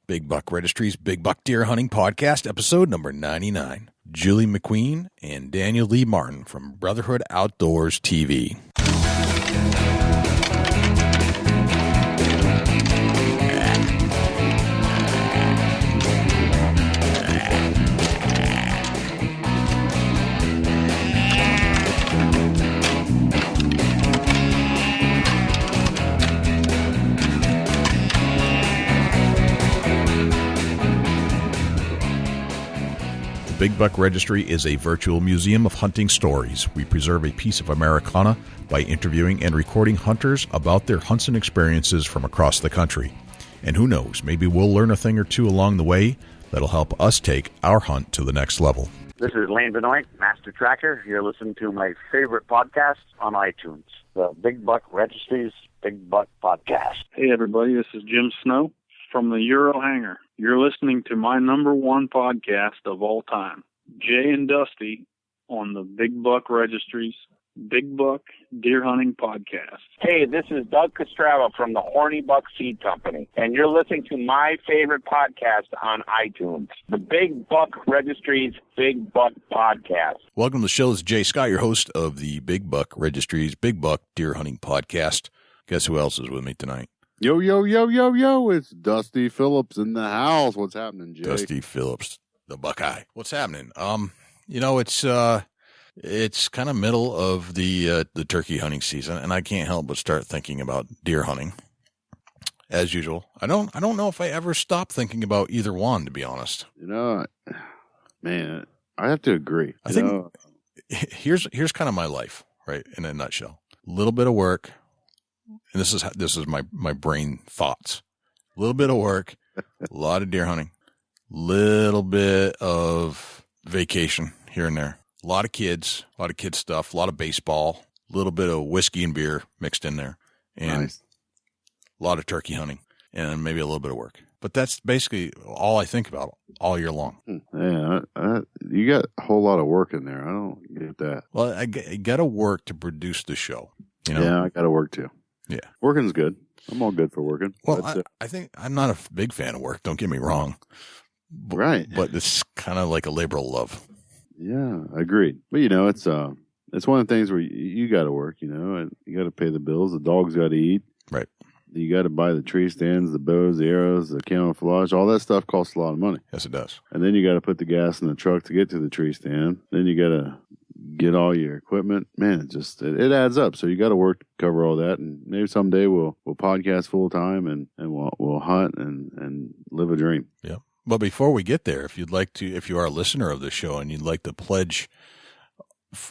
Big Buck Registry's Big Buck Deer Hunting Podcast, episode number 99. Julie McQueen and Daniel Lee Martin from Brotherhood Outdoors TV. Big Buck Registry is a virtual museum of hunting stories. We preserve a piece of Americana by interviewing and recording hunters about their hunts and experiences from across the country. And who knows, maybe we'll learn a thing or two along the way that'll help us take our hunt to the next level. This is Lane Benoit, Master Tracker. You're listening to my favorite podcast on iTunes, the Big Buck Registry's Big Buck Podcast. Hey, everybody, this is Jim Snow from the Euro Hangar. You're listening to my number one podcast of all time, Jay and Dusty on the Big Buck Registry's Big Buck Deer Hunting Podcast. Hey, this is Doug Castrava from the Horny Buck Seed Company, and you're listening to my favorite podcast on iTunes, the Big Buck Registry's Big Buck Podcast. Welcome to the show. This is Jay Scott, your host of the Big Buck Registry's Big Buck Deer Hunting Podcast. Guess who else is with me tonight? Yo, yo, yo, yo, yo, it's Dusty Phillips in the house. What's happening, Jay? Dusty Phillips, the Buckeye. What's happening? It's kind of middle of the turkey hunting season, and I can't help but start thinking about deer hunting. As usual. I don't know if I ever stop thinking about either one, to be honest. You know, man, I have to agree. I think here's kind of my life, right, in a nutshell. A little bit of work. And this is my brain thoughts. A little bit of work, a lot of deer hunting, little bit of vacation here and there, a lot of kid stuff, a lot of baseball, a little bit of whiskey and beer mixed in there, and nice. A lot of turkey hunting, and maybe a little bit of work. But that's basically all I think about all year long. Yeah, you got a whole lot of work in there. I don't get that. Well, I got to work to produce the show. You know? Yeah, I got to work too. Yeah. Working's good. I'm all good for working. Well, I think I'm not a big fan of work. Don't get me wrong. Right. But it's kind of like a labor of love. Yeah, agreed. But, you know, it's one of the things where you got to work, you know, and you got to pay the bills. The dogs got to eat. Right. You got to buy the tree stands, the bows, the arrows, the camouflage. All that stuff costs a lot of money. Yes, it does. And then you got to put the gas in the truck to get to the tree stand. Then you got to get all your equipment. Man, it adds up. So you got to work to cover all that. And maybe someday we'll podcast full time and we'll hunt and live a dream. Yeah. But before we get there, if you are a listener of the show and you'd like to pledge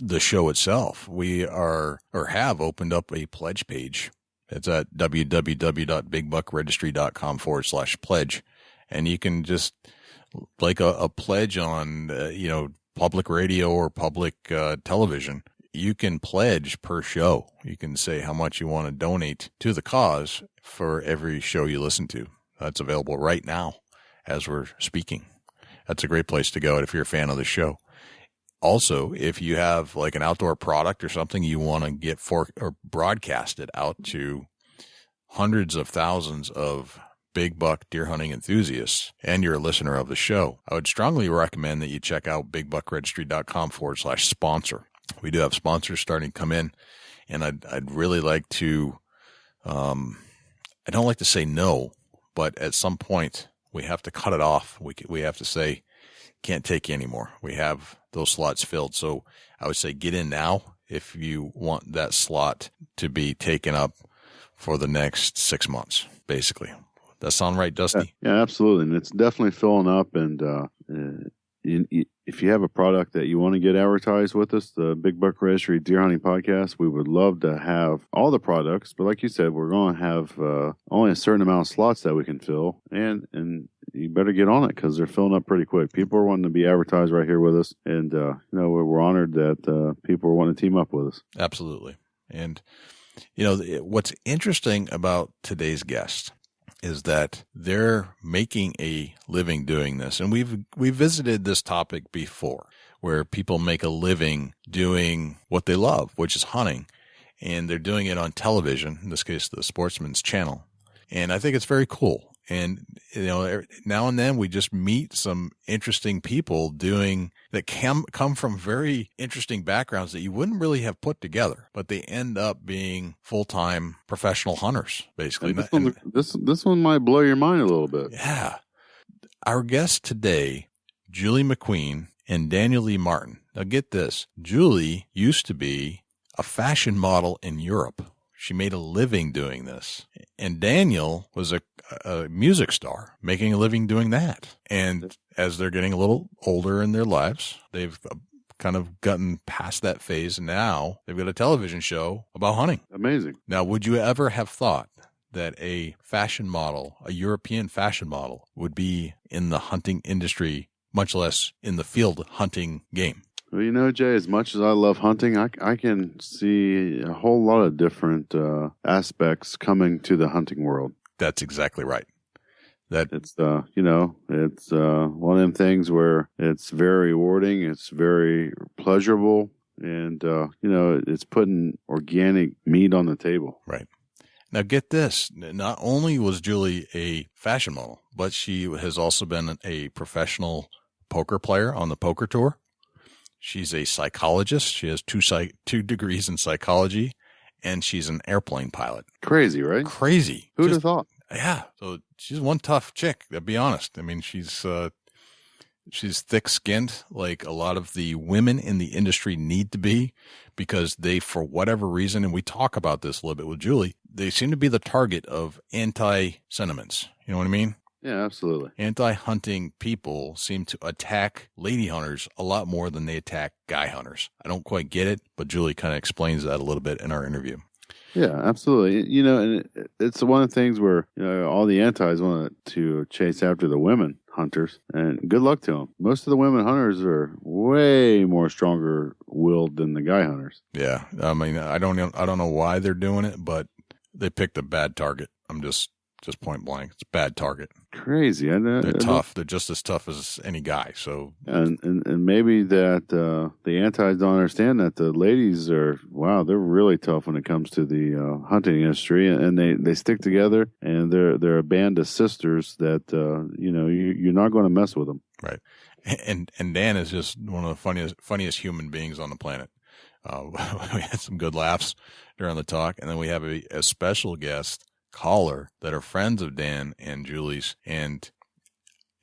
the show itself, we have opened up a pledge page. It's at www.bigbuckregistry.com/pledge. And you can just like a pledge on, public radio or public television. You can pledge per show. You can say how much you want to donate to the cause for every show you listen to. That's available right now as we're speaking. That's a great place to go if you're a fan of the show. Also, if you have like an outdoor product or something you want to get or broadcast it out to hundreds of thousands of big buck deer hunting enthusiasts, and you're a listener of the show, I would strongly recommend that you check out bigbuckregistry.com/sponsor. We do have sponsors starting to come in, and I'd really like to, I don't like to say no, but at some point we have to cut it off. We have to say, can't take you anymore. We have those slots filled. So I would say get in now if you want that slot to be taken up for the next 6 months, basically. That sound right, Dusty? Yeah, absolutely. And it's definitely filling up. And if you have a product that you want to get advertised with us, the Big Buck Registry Deer Hunting Podcast, we would love to have all the products. But like you said, we're going to have only a certain amount of slots that we can fill. And you better get on it because they're filling up pretty quick. People are wanting to be advertised right here with us. And, we're honored that people are wanting to team up with us. Absolutely. And, what's interesting about today's guest is that they're making a living doing this. And we've visited this topic before, where people make a living doing what they love, which is hunting. And they're doing it on television, in this case, the Sportsman's Channel. And I think it's very cool. And, now and then we just meet some interesting people that come from very interesting backgrounds that you wouldn't really have put together, but they end up being full-time professional hunters, basically. This one might blow your mind a little bit. Yeah. Our guests today, Julie McQueen and Daniel Lee Martin. Now get this. Julie used to be a fashion model in Europe. She made a living doing this. And Daniel was a music star, making a living doing that. And as they're getting a little older in their lives, they've kind of gotten past that phase. And now they've got a television show about hunting. Amazing. Now, would you ever have thought that a fashion model, a European fashion model, would be in the hunting industry, much less in the field hunting game? Well, Jay, as much as I love hunting, I can see a whole lot of different aspects coming to the hunting world. That's exactly right. It's it's one of them things where it's very rewarding, it's very pleasurable, and it's putting organic meat on the table. Right. Now get this, not only was Julie a fashion model, but she has also been a professional poker player on the poker tour. She's a psychologist. She has two degrees in psychology, and she's an airplane pilot. Crazy, right? Crazy. Who'd have thought? Yeah. So she's one tough chick, to be honest. I mean, she's thick-skinned, like a lot of the women in the industry need to be, because they, for whatever reason, and we talk about this a little bit with Julie, they seem to be the target of anti-sentiments. You know what I mean? Yeah, absolutely. Anti-hunting people seem to attack lady hunters a lot more than they attack guy hunters. I don't quite get it, but Julie kind of explains that a little bit in our interview. Yeah, absolutely. And it's one of the things where all the antis want to chase after the women hunters, and good luck to them. Most of the women hunters are way more stronger willed than the guy hunters. Yeah, I mean, I don't know why they're doing it, but they picked a bad target. I'm just point blank. It's a bad target. Crazy. They're tough. They're just as tough as any guy. So and maybe that the antis don't understand that the ladies are, they're really tough when it comes to the hunting industry, and they stick together, and they're a band of sisters that you're not going to mess with them. Right. And Dan is just one of the funniest human beings on the planet. We had some good laughs during the talk, and then we have a special guest caller that are friends of Dan and Julie's, and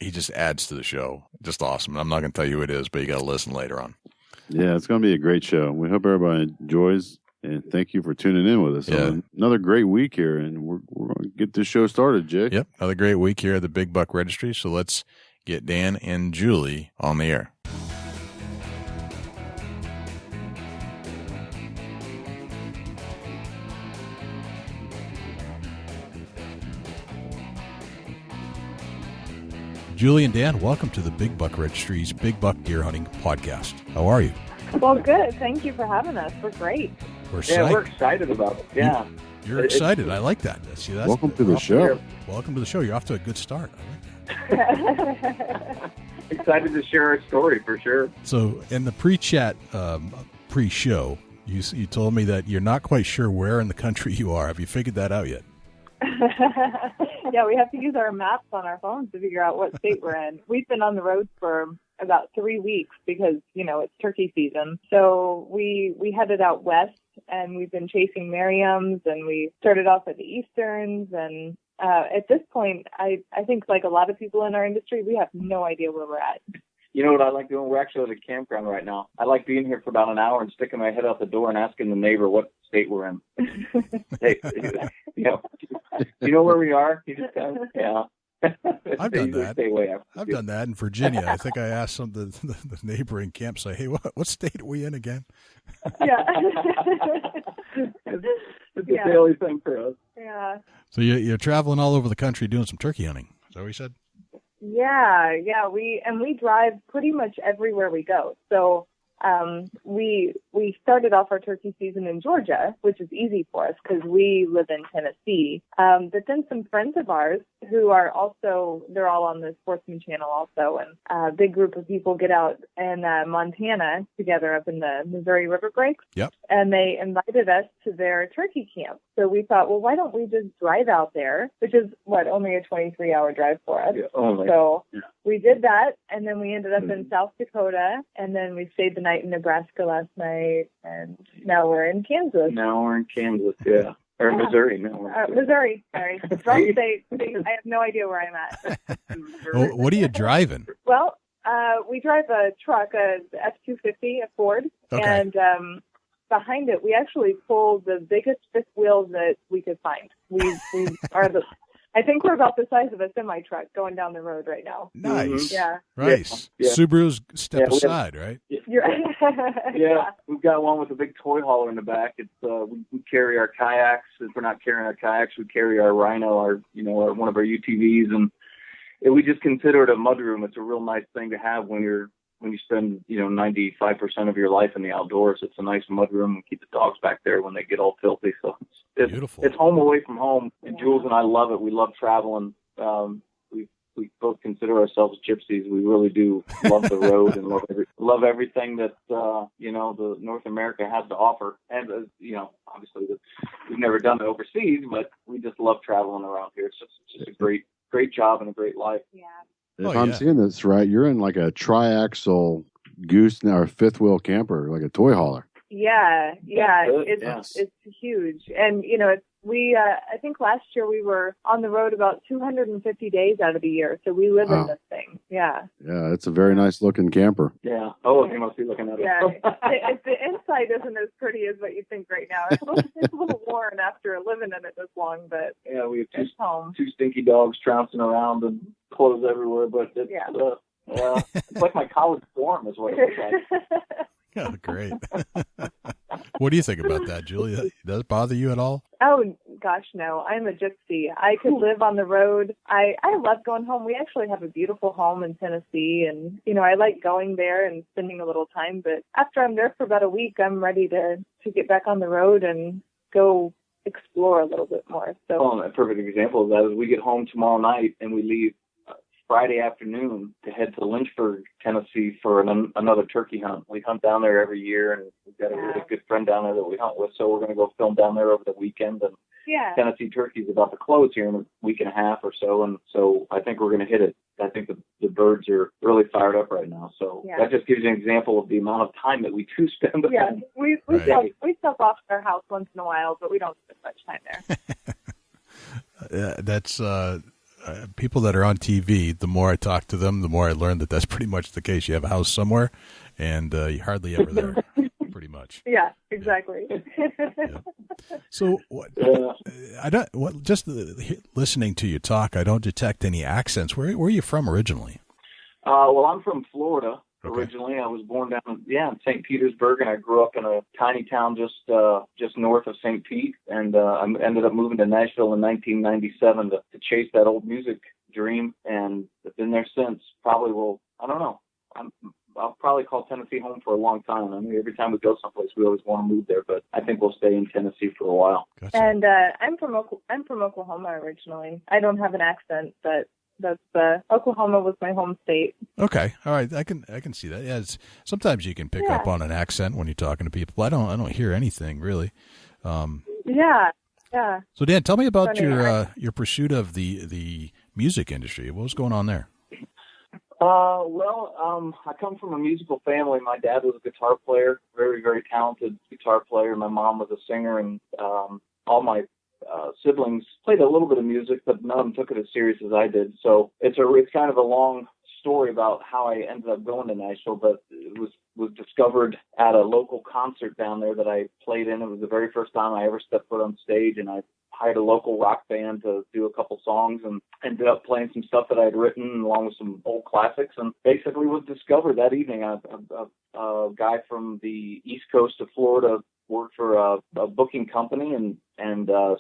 he just adds to the show. Just awesome. I'm not going to tell you who it is, but you got to listen later on. Yeah, it's going to be a great show. We hope everybody enjoys, and thank you for tuning in with us. Yeah. Another great week here, and we're going to get this show started, Jay. Yep, another great week here at the Big Buck Registry. So let's get Dan and Julie on the air. Julie and Dan, welcome to the Big Buck Registry's Big Buck Deer Hunting Podcast. How are you? Well, good. Thank you for having us. We're great. We're excited about it. Yeah. You're excited. I like that. See, welcome to the show. Welcome to the show. You're off to a good start. Excited to share our story for sure. So in the pre-chat, pre-show, you told me that you're not quite sure where in the country you are. Have you figured that out yet? Yeah, we have to use our maps on our phones to figure out what state we're in. We've been on the road for about 3 weeks because, it's turkey season. So we headed out west, and we've been chasing Merriams, and we started off at the Easterns. And at this point, I think like a lot of people in our industry, we have no idea where we're at. You know what I like doing? We're actually at a campground right now. I like being here for about an hour and sticking my head out the door and asking the neighbor what state we're in. Hey, you know where we are? You just kind of, yeah. I've done that. I've done that in Virginia. I think I asked the neighboring campsite, "Hey, what state are we in again?" Yeah, it's a daily thing for us. Yeah. So you're traveling all over the country doing some turkey hunting. Is that what you said? Yeah. We drive pretty much everywhere we go. So we started off our turkey season in Georgia, which is easy for us because we live in Tennessee. But then some friends of ours who are also, they're all on the Sportsman channel also, and a big group of people get out in Montana together up in the Missouri River Breaks. Yep. And they invited us to their turkey camp. So we thought, well, why don't we just drive out there, which is, only a 23-hour drive for us. Yeah, only. So we did that, and then we ended up in South Dakota, and then we stayed the night in Nebraska last night, and now we're in Kansas. Yeah. Or Missouri. Missouri, sorry. Wrong state. I have no idea where I'm at. Well, what are you driving? Well, we drive a truck, a F-250, a Ford, Okay. and behind it, we actually pull the biggest fifth wheels that we could find. We are I think we're about the size of a semi-truck going down the road right now. Nice. Yeah. Nice. Yeah. Subarus step aside, right? Yeah. We've got one with a big toy hauler in the back. It's we carry our kayaks. If we're not carrying our kayaks, we carry our Rhino, one of our UTVs, and we just consider it a mudroom. It's a real nice thing to have when you spend 95% of your life in the outdoors. It's a nice mudroom and keep the dogs back there when they get all filthy. So it's Beautiful. It's home away from home, and Jules and I love it. We love traveling. We both consider ourselves gypsies. We really do love the road and love everything that the North America has to offer. And obviously we've never done it overseas, but we just love traveling around here. It's just a great job and a great life. Yeah. If I'm seeing this right, you're in like a triaxle goose now, or fifth wheel camper, like a toy hauler. Yeah. Yes. It's huge, and I think last year we were on the road about 250 days out of the year, so we live in this thing. Yeah. Yeah, it's a very nice looking camper. Yeah. Oh, you must be looking at it. Yeah. The inside isn't as pretty as what you think right now. It's a little worn after living in it this long, but yeah, we have home. two stinky dogs trouncing around and clothes everywhere, but it's like my college dorm is what it looks like. Oh, great. What do you think about that, Julia? Does it bother you at all? Oh, gosh, no. I'm a gypsy. I could live on the road. I love going home. We actually have a beautiful home in Tennessee, and, I like going there and spending a little time. But after I'm there for about a week, I'm ready to get back on the road and go explore a little bit more. So, a perfect example of that is we get home tomorrow night and we leave Friday afternoon to head to Lynchburg, Tennessee for another turkey hunt. We hunt down there every year, and we've got a really good friend down there that we hunt with, so we're going to go film down there over the weekend. And Tennessee turkey's about to close here in a week and a half or so, and so I think we're going to hit it. I think the birds are really fired up right now, so that just gives you an example of the amount of time that we do spend with them. We step off our house once in a while, but we don't spend much time there. That's people that are on TV, the more I talk to them, the more I learn that that's pretty much the case. You have a house somewhere, and you're hardly ever there, pretty much. Yeah, exactly. Yeah. So, just listening to you talk, I don't detect any accents. Where are you from originally? Well, I'm from Florida. Okay. Originally, I was born down in St. Petersburg, and I grew up in a tiny town just north of St. Pete, and I ended up moving to Nashville in 1997 to chase that old music dream, and I've been there since. I don't know. I'll probably call Tennessee home for a long time. I mean, every time we go someplace, we always want to move there, but I think we'll stay in Tennessee for a while. Gotcha. And I'm from Oklahoma originally. I don't have an accent, but Oklahoma was my home state. Okay, all right, I can see that. Yeah, sometimes you can pick up on an accent when you're talking to people. I don't hear anything really. Yeah. So Dan, tell me about your pursuit of the music industry. What was going on there? I come from a musical family. My dad was a guitar player, very, very talented guitar player. My mom was a singer, and all my siblings played a little bit of music, but none of them took it as serious as I did. So it's kind of a long story about how I ended up going to Nashville, but it was discovered at a local concert down there that I played in. It was the very first time I ever stepped foot on stage, and I hired a local rock band to do a couple songs and ended up playing some stuff that I had written along with some old classics, and basically was discovered that evening. A guy from the East Coast of Florida worked for a booking company and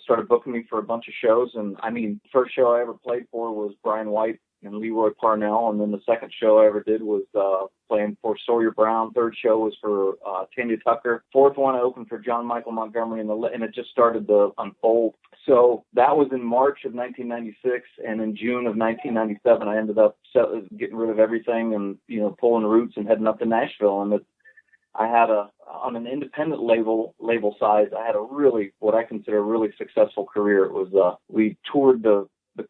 started booking me for a bunch of shows. And I mean, first show I ever played for was Brian White and Leroy Parnell. And then the second show I ever did was playing for Sawyer Brown. Third show was for Tanya Tucker. Fourth one I opened for John Michael Montgomery, and it just started to unfold. So that was in March of 1996, and in June of 1997, I ended up getting rid of everything and, you know, pulling roots and heading up to Nashville. And I had on an independent label size, I had what I consider a really successful career. It was, we toured the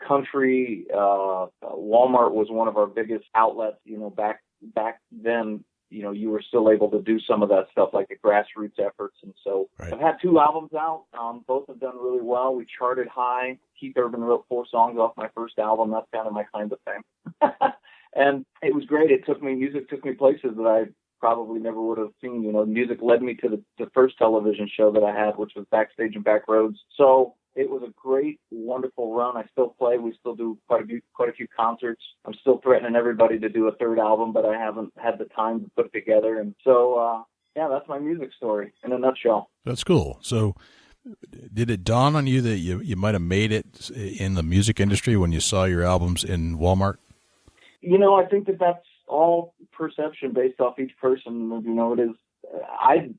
country. Walmart was one of our biggest outlets, you know, back then. You know, you were still able to do some of that stuff, like the grassroots efforts. And so I've had 2 albums out. Both have done really well. We charted high. Keith Urban wrote 4 songs off my first album. That's kind of my claim to fame. And it was great. Music took me places that I probably never would have seen. You know, music led me to the first television show that I had, which was Backstage and Backroads. So it was a great, wonderful run. I still play. We still do quite a few concerts. I'm still threatening everybody to do a third album, but I haven't had the time to put it together. And so, that's my music story in a nutshell. That's cool. So did it dawn on you that you might have made it in the music industry when you saw your albums in Walmart? You know, I think that's all perception based off each person. You know, it is. I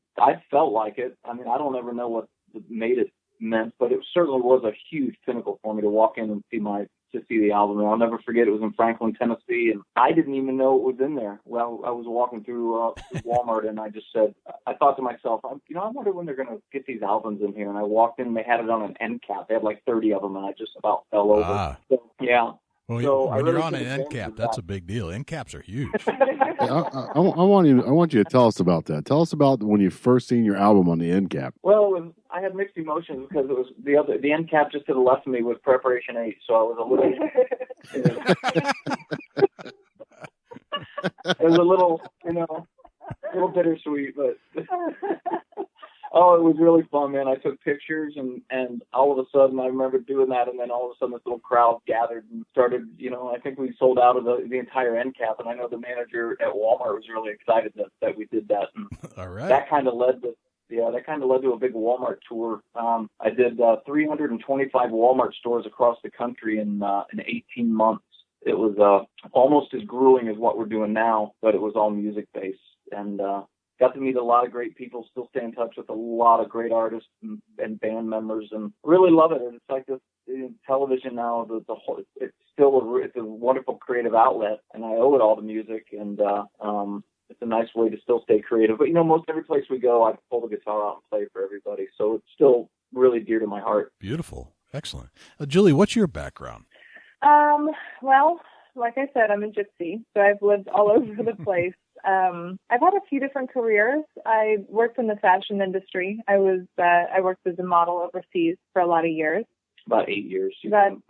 felt like it. I mean, I don't ever know what made it meant, but it certainly was a huge pinnacle for me to walk in and see the album. And I'll never forget, it was in Franklin, Tennessee, and I didn't even know it was in there. Well, I was walking through Walmart, and I thought to myself, I wonder when they're going to get these albums in here. And I walked in, and they had it on an end cap. They had like 30 of them, and I just about fell over. So, yeah. Well, so when you're on an end cap, that's a big deal. End caps are huge. I want you to tell us about that. Tell us about when you first seen your album on the end cap. Well, I had mixed emotions because it was the end cap just to the left of me was Preparation 8, so I was a little. It was a little, a little bittersweet, but. Oh, it was really fun, man. I took pictures, and all of a sudden, I remember doing that, and then all of a sudden, this little crowd gathered and started, I think we sold out of the entire end cap, and I know the manager at Walmart was really excited that we did that. And all right. That kind of led to a big Walmart tour. I did 325 Walmart stores across the country in 18 months. It was almost as grueling as what we're doing now, but it was all music-based, and got to meet a lot of great people, still stay in touch with a lot of great artists and band members, and really love it. And it's like this television now, it's a wonderful creative outlet, and I owe it all to music, and it's a nice way to still stay creative. But, most every place we go, I pull the guitar out and play for everybody, so it's still really dear to my heart. Beautiful. Excellent. Julie, what's your background? Well, like I said, I'm a gypsy, so I've lived all over the place. I've had a few different careers. I worked in the fashion industry. I worked as a model overseas for a lot of years. About 8 years. About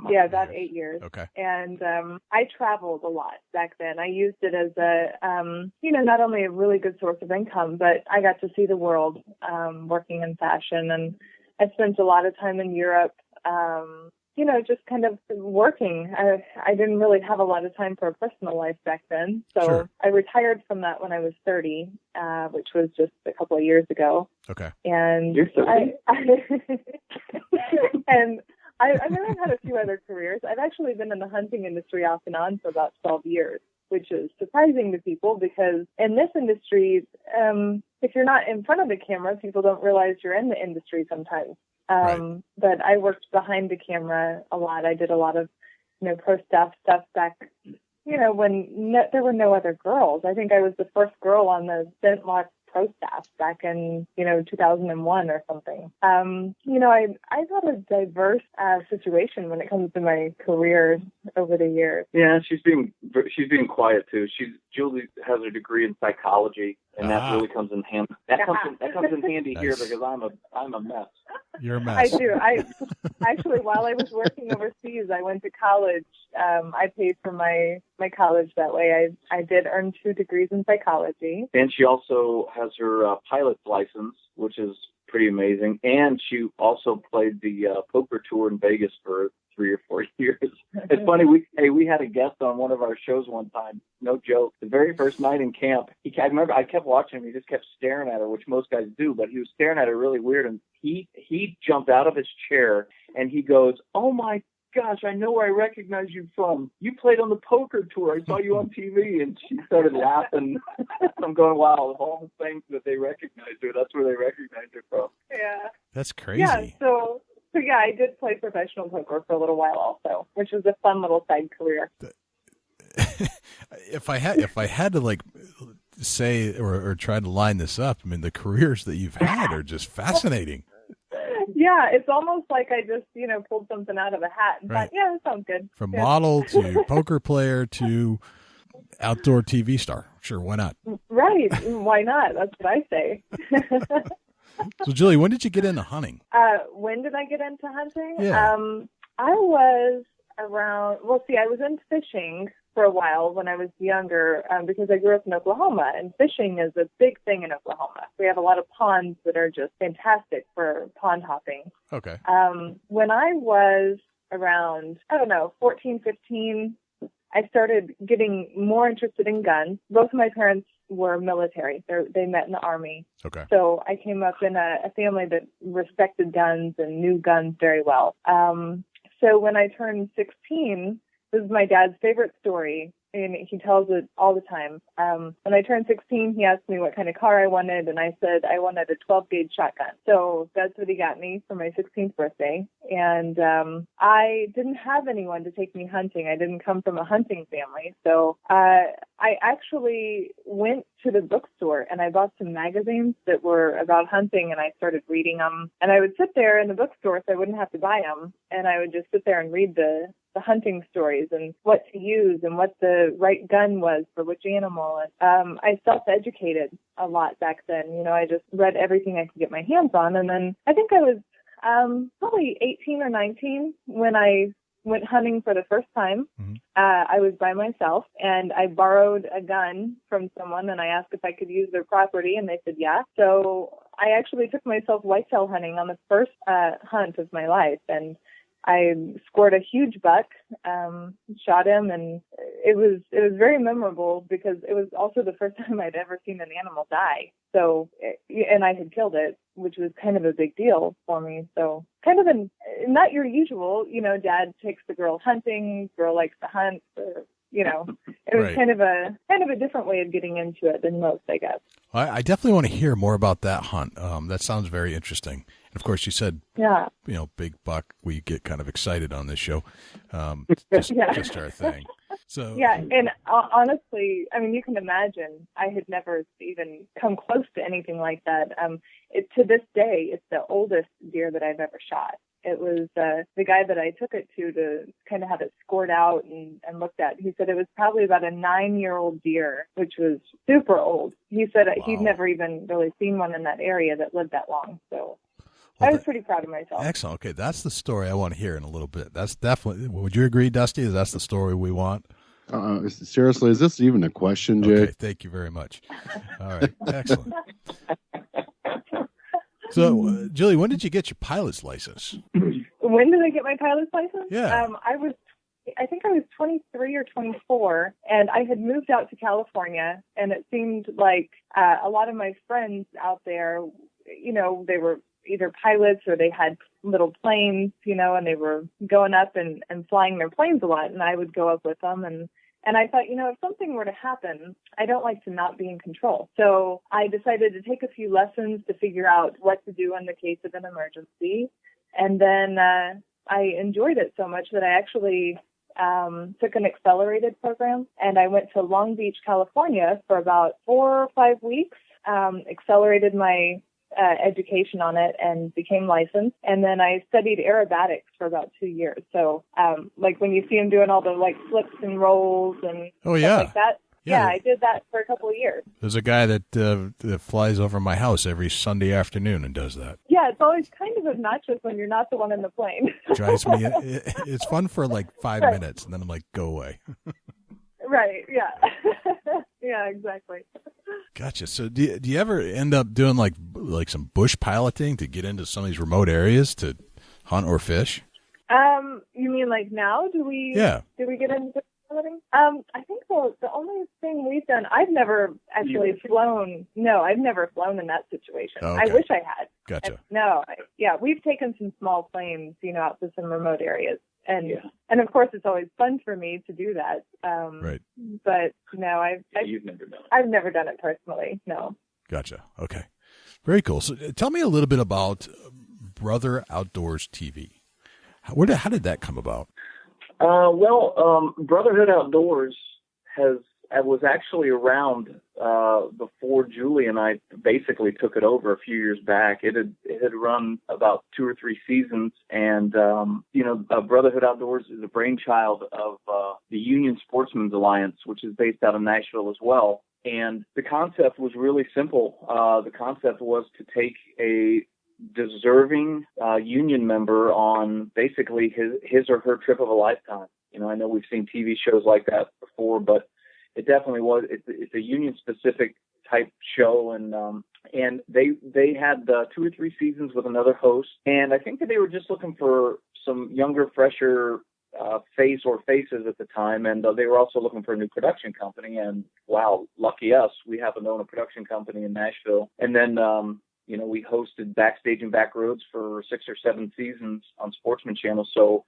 8 years. Okay. And I traveled a lot back then. I used it as not only a really good source of income, but I got to see the world working in fashion. And I spent a lot of time in Europe, just kind of working. I didn't really have a lot of time for a personal life back then. So sure. I retired from that when I was 30, which was just a couple of years ago. Okay. And you're 30. I've had a few other careers. I've actually been in the hunting industry off and on for about 12 years, which is surprising to people because in this industry, if you're not in front of the camera, people don't realize you're in the industry sometimes. Right. But I worked behind the camera a lot. I did a lot of, pro stuff back, when there were no other girls. I think I was the first girl on the Bent Lock pro staff back in, 2001 or something. I've had a diverse situation when it comes to my career over the years. Yeah, she's being quiet too. Julie has her degree in psychology, and that really comes in handy. That comes in handy here because I'm a mess. You're a mess. I do. I actually, while I was working overseas, I went to college. I paid for my college that way. I did earn 2 degrees in psychology. And she also has her pilot's license, which is pretty amazing. And she also played the poker tour in Vegas for 3 or 4 years. It's funny. We had a guest on one of our shows one time. No joke. The very first night in camp, I remember I kept watching him. He just kept staring at her, which most guys do, but he was staring at her really weird. And he jumped out of his chair and he goes, "Oh my gosh, I know where I recognize you from. You played on the poker tour. I saw you on TV. And she started laughing. I'm going, wow, of all the things that they recognized her, that's where they recognized her from. Yeah. That's crazy. Yeah, so yeah, I did play professional poker for a little while also, which was a fun little side career. If I had to like say or try to line this up, I mean, the careers that you've had are just fascinating. Yeah, it's almost like I just, pulled something out of a hat and Right. thought, yeah, that sounds good. From Yeah. model to poker player to outdoor TV star. Sure, why not? Right. Why not? That's what I say. So, Julie, when did you get into hunting? When did I get into hunting? Yeah. I was around, I was into fishing for a while when I was younger because I grew up in Oklahoma, and fishing is a big thing in Oklahoma. We have a lot of ponds that are just fantastic for pond hopping. Okay. When I was around, 14, 15, I started getting more interested in guns. Both of my parents were military. They met in the Army. Okay. So I came up in a family that respected guns and knew guns very well. So when I turned 16, this is my dad's favorite story, and he tells it all the time. When I turned 16, he asked me what kind of car I wanted, and I said I wanted a 12-gauge shotgun. So that's what he got me for my 16th birthday. And I didn't have anyone to take me hunting. I didn't come from a hunting family. So I actually went to the bookstore, and I bought some magazines that were about hunting, and I started reading them. And I would sit there in the bookstore so I wouldn't have to buy them, and I would just sit there and read the hunting stories and what to use and what the right gun was for which animal. And I self-educated a lot back then. I just read everything I could get my hands on. And then I think I was probably 18 or 19 when I went hunting for the first time. Mm-hmm. I was by myself, and I borrowed a gun from someone, and I asked if I could use their property, and they said yeah. So I actually took myself whitetail hunting on the first hunt of my life, and I scored a huge buck, shot him, and it was very memorable because it was also the first time I'd ever seen an animal die. So, and I had killed it, which was kind of a big deal for me. So, kind of not your usual, dad takes the girl hunting, girl likes to hunt, or, it was Right. kind of a different way of getting into it than most, I guess. I definitely want to hear more about that hunt. That sounds very interesting. And of course, you said, Yeah. big buck. We get kind of excited on this show. Yeah. Just our thing. So Yeah, and honestly, I mean, you can imagine I had never even come close to anything like that. To this day, it's the oldest deer that I've ever shot. It was the guy that I took it to kind of have it scored out and looked at. He said it was probably about a 9-year-old deer, which was super old. He said he'd never even really seen one in that area that lived that long. So I was pretty proud of myself. Excellent. Okay, that's the story I want to hear in a little bit. That's definitely. Would you agree, Dusty? That's the story we want. Seriously, is this even a question, Jay? Okay, thank you very much. All right, excellent. So, Julie, when did you get your pilot's license? When did I get my pilot's license? Yeah. I think I was 23 or 24, and I had moved out to California, and it seemed like a lot of my friends out there, they were either pilots or they had little planes, and they were going up and flying their planes a lot, and I would go up with them, and I thought, if something were to happen, I don't like to not be in control. So I decided to take a few lessons to figure out what to do in the case of an emergency. And then I enjoyed it so much that I actually took an accelerated program, and I went to Long Beach, California for about 4 or 5 weeks, accelerated my education on it and became licensed. And then I studied aerobatics for about 2 years. So, like when you see them doing all the flips and rolls and stuff like that. Yeah, I did that for a couple of years. There's a guy that flies over my house every Sunday afternoon and does that. Yeah, it's always kind of obnoxious when you're not the one in the plane. Drives me. It's fun for like 5 minutes, and then I'm like, go away. Right. Yeah. Yeah. Exactly. Gotcha. So do you ever end up doing like some bush piloting to get into some of these remote areas to hunt or fish? You mean like now? Do we get into piloting? I think the only thing we've done, I've never actually flown. No, I've never flown in that situation. Oh, okay. I wish I had. Gotcha. We've taken some small planes, out to some remote areas. And of course, it's always fun for me to do that. Right. But no, You've never done it. I've never done it personally. No. Gotcha. Okay. Very cool. So tell me a little bit about Brother Outdoors TV. How did that come about? Brotherhood Outdoors was actually around before Julie and I basically took it over a few years back. It had run about 2 or 3 seasons, and Brotherhood Outdoors is a brainchild of the Union Sportsmen's Alliance, which is based out of Nashville as well. And the concept was really simple. The concept was to take a deserving union member on basically his or her trip of a lifetime. I know we've seen TV shows like that before, but it definitely was. It's a union specific type show, and they had 2 or 3 seasons with another host, and I think that they were just looking for some younger, fresher faces at the time, and they were also looking for a new production company. And wow, lucky us, we happen to own a production company in Nashville. And then we hosted Backstage and Backroads for 6 or 7 seasons on Sportsman Channel. So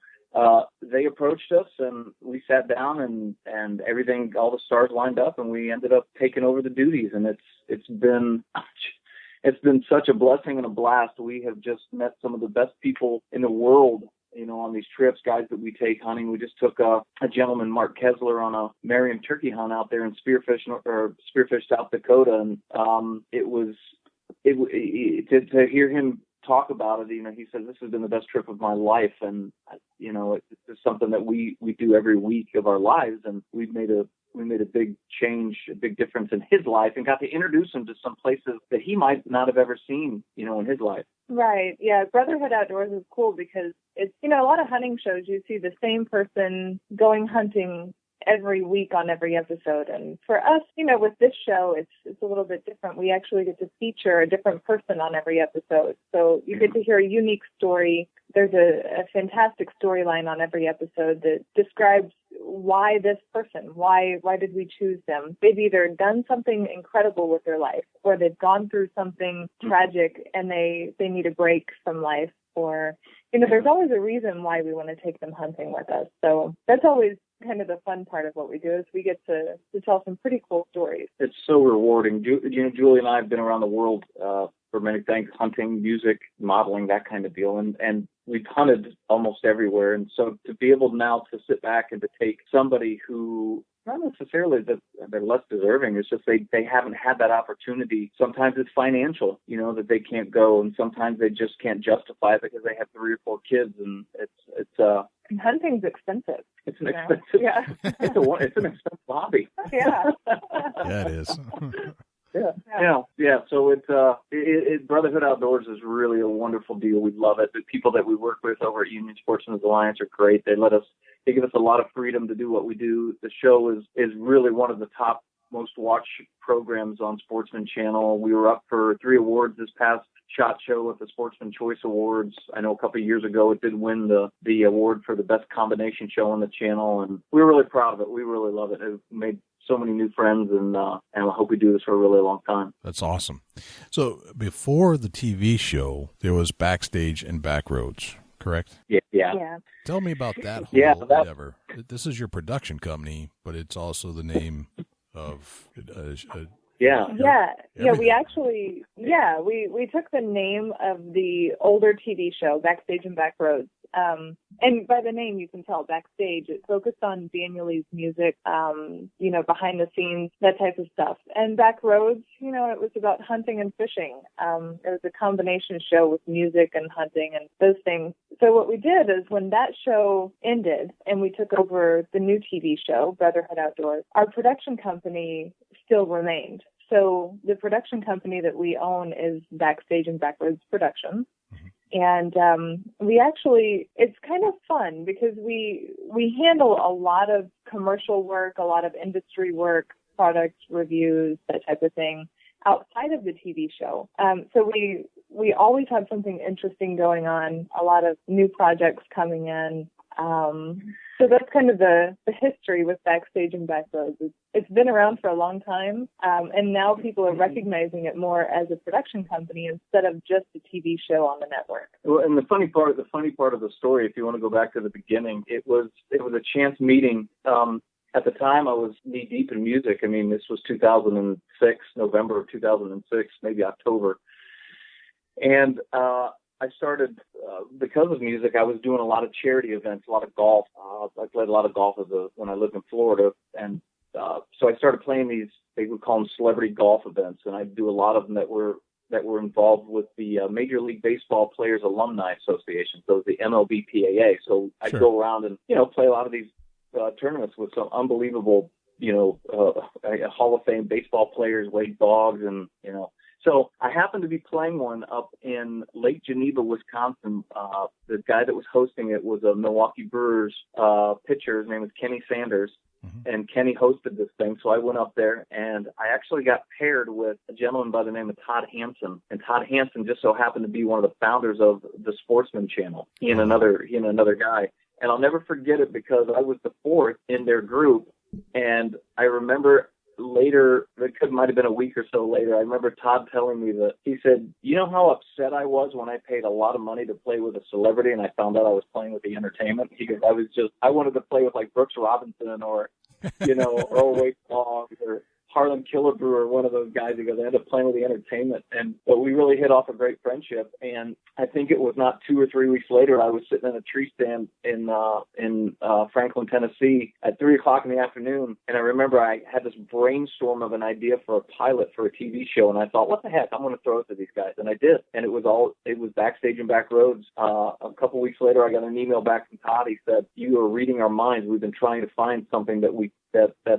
they approached us, and we sat down, and everything, all the stars lined up, and we ended up taking over the duties. And it's been such a blessing and a blast. We have just met some of the best people in the world, on these trips, guys that we take hunting. We just took a gentleman, Mark Kessler, on a Merriam turkey hunt out there in Spearfish, South Dakota, and to hear him talk about it, he says, this has been the best trip of my life. And, it's something that we do every week of our lives. And we made a big change, a big difference in his life, and got to introduce him to some places that he might not have ever seen, in his life. Right. Yeah. Brotherhood Outdoors is cool because it's, a lot of hunting shows, you see the same person going hunting every week on every episode. And for us, with this show, it's a little bit different. We actually get to feature a different person on every episode. So you get to hear a unique story. There's a fantastic storyline on every episode that describes why this person, why did we choose them? They've either done something incredible with their life, or they've gone through something tragic and they need a break from life, or, there's always a reason why we want to take them hunting with us. So that's always kind of the fun part of what we do, is we get to tell some pretty cool stories. It's so rewarding. Julie and I have been around the world for many things, hunting, music, modeling, that kind of deal. And we've hunted almost everywhere. And so to be able now to sit back and to take somebody who, not necessarily that they're less deserving, it's just they haven't had that opportunity. Sometimes it's financial, that they can't go, and sometimes they just can't justify it because they have 3 or 4 kids, and and hunting's expensive. It's an expensive, yeah. It's an expensive hobby. Yeah. Yeah, it is. Yeah. So it's Brotherhood Outdoors is really a wonderful deal. We love it. The people that we work with over at Union Sportsmen's Alliance are great. They give us a lot of freedom to do what we do. The show is really one of the top most watched programs on Sportsman Channel. We were up for 3 awards this past SHOT Show at the Sportsman Choice Awards. I know a couple of years ago it did win the award for the best combination show on the channel, and we're really proud of it. We really love it. It made so many new friends, and I hope we do this for a really long time. That's awesome. So before the TV show, there was Backstage and Backroads, correct? Yeah. Tell me about that whole endeavor. This is your production company, but it's also the name of we actually we took the name of the older TV show, Backstage and Backroads, and by the name you can tell Backstage, it focused on Daniel's music, behind the scenes, that type of stuff. And Backroads, it was about hunting and fishing. It was a combination show with music and hunting and those things. So what we did is, when that show ended and we took over the new TV show, Brotherhood Outdoors, our production company still remained. So the production company that we own is Backstage and Backroads Productions. Mm-hmm. And we actually, it's kind of fun because we handle a lot of commercial work, a lot of industry work, product reviews, that type of thing, outside of the TV show. So we always have something interesting going on, a lot of new projects coming in. So that's kind of the history with Backstage and Backroads. It's been around for a long time, and now people are recognizing it more as a production company instead of just a TV show on the network. Well, and the funny part of the story, if you want to go back to the beginning, it was a chance meeting. At the time, I was knee deep in music. I mean, this was 2006, November of 2006, maybe October, and I started, because of music, I was doing a lot of charity events, a lot of golf. I played a lot of golf when I lived in Florida. And so I started playing these, they would call them celebrity golf events. And I'd do a lot of them that were involved with the Major League Baseball Players Alumni Association. So the MLBPAA. So I'd go around and, play a lot of these tournaments with some unbelievable, Hall of Fame baseball players, Wade Boggs, and, So I happened to be playing one up in Lake Geneva, Wisconsin. The guy that was hosting it was a Milwaukee Brewers pitcher. His name was Kenny Sanders, and Kenny hosted this thing. So I went up there, and I actually got paired with a gentleman by the name of Todd Hansen. And Todd Hansen just so happened to be one of the founders of the Sportsman Channel. He and another guy. And I'll never forget it because I was the fourth in their group, and I remember later, it might have been a week or so later, I remember Todd telling me that he said, "You know how upset I was when I paid a lot of money to play with a celebrity and I found out I was playing with the entertainment?" He goes, I wanted to play with like Brooks Robinson or, Earl Wade Boggs or Harlan Killebrew or one of those guys. He goes, I ended up playing with the entertainment. But we really hit off a great friendship. And I think it was not 2 or 3 weeks later, I was sitting in a tree stand in Franklin, Tennessee at 3:00 in the afternoon. And I remember I had this brainstorm of an idea for a pilot for a TV show. And I thought, what the heck? I'm going to throw it to these guys. And I did. And it was Backstage and Backroads. A couple weeks later, I got an email back from Todd. He said, "You are reading our minds. We've been trying to find something that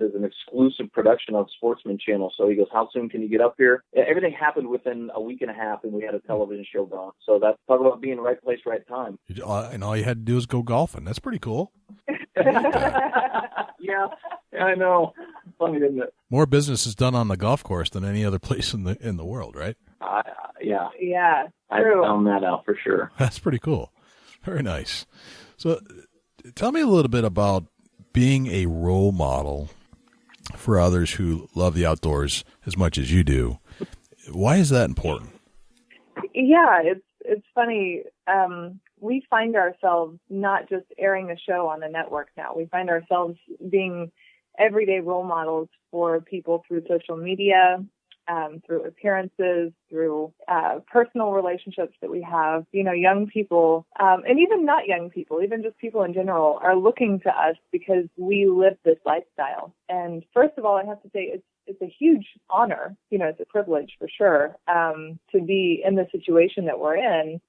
is an exclusive production of Sportsman Channel." So he goes, "How soon can you get up here?" Everything happened within a week and a half, and we had a television show going. So that's talk about being right place, right time. And all you had to do was go golfing. That's pretty cool. Yeah, I know. Funny, isn't it? More business is done on the golf course than any other place in the world, right? Yeah. Yeah. I found that out for sure. That's pretty cool. Very nice. So tell me a little bit about being a role model for others who love the outdoors as much as you do. Why is that important? Yeah, it's funny. We find ourselves not just airing a show on a network now. We find ourselves being everyday role models for people through social media, through appearances, through personal relationships that we have. Young people, and even not young people, even just people in general, are looking to us because we live this lifestyle. And first of all, I have to say it's a huge honor. It's a privilege for sure to be in the situation that we're in.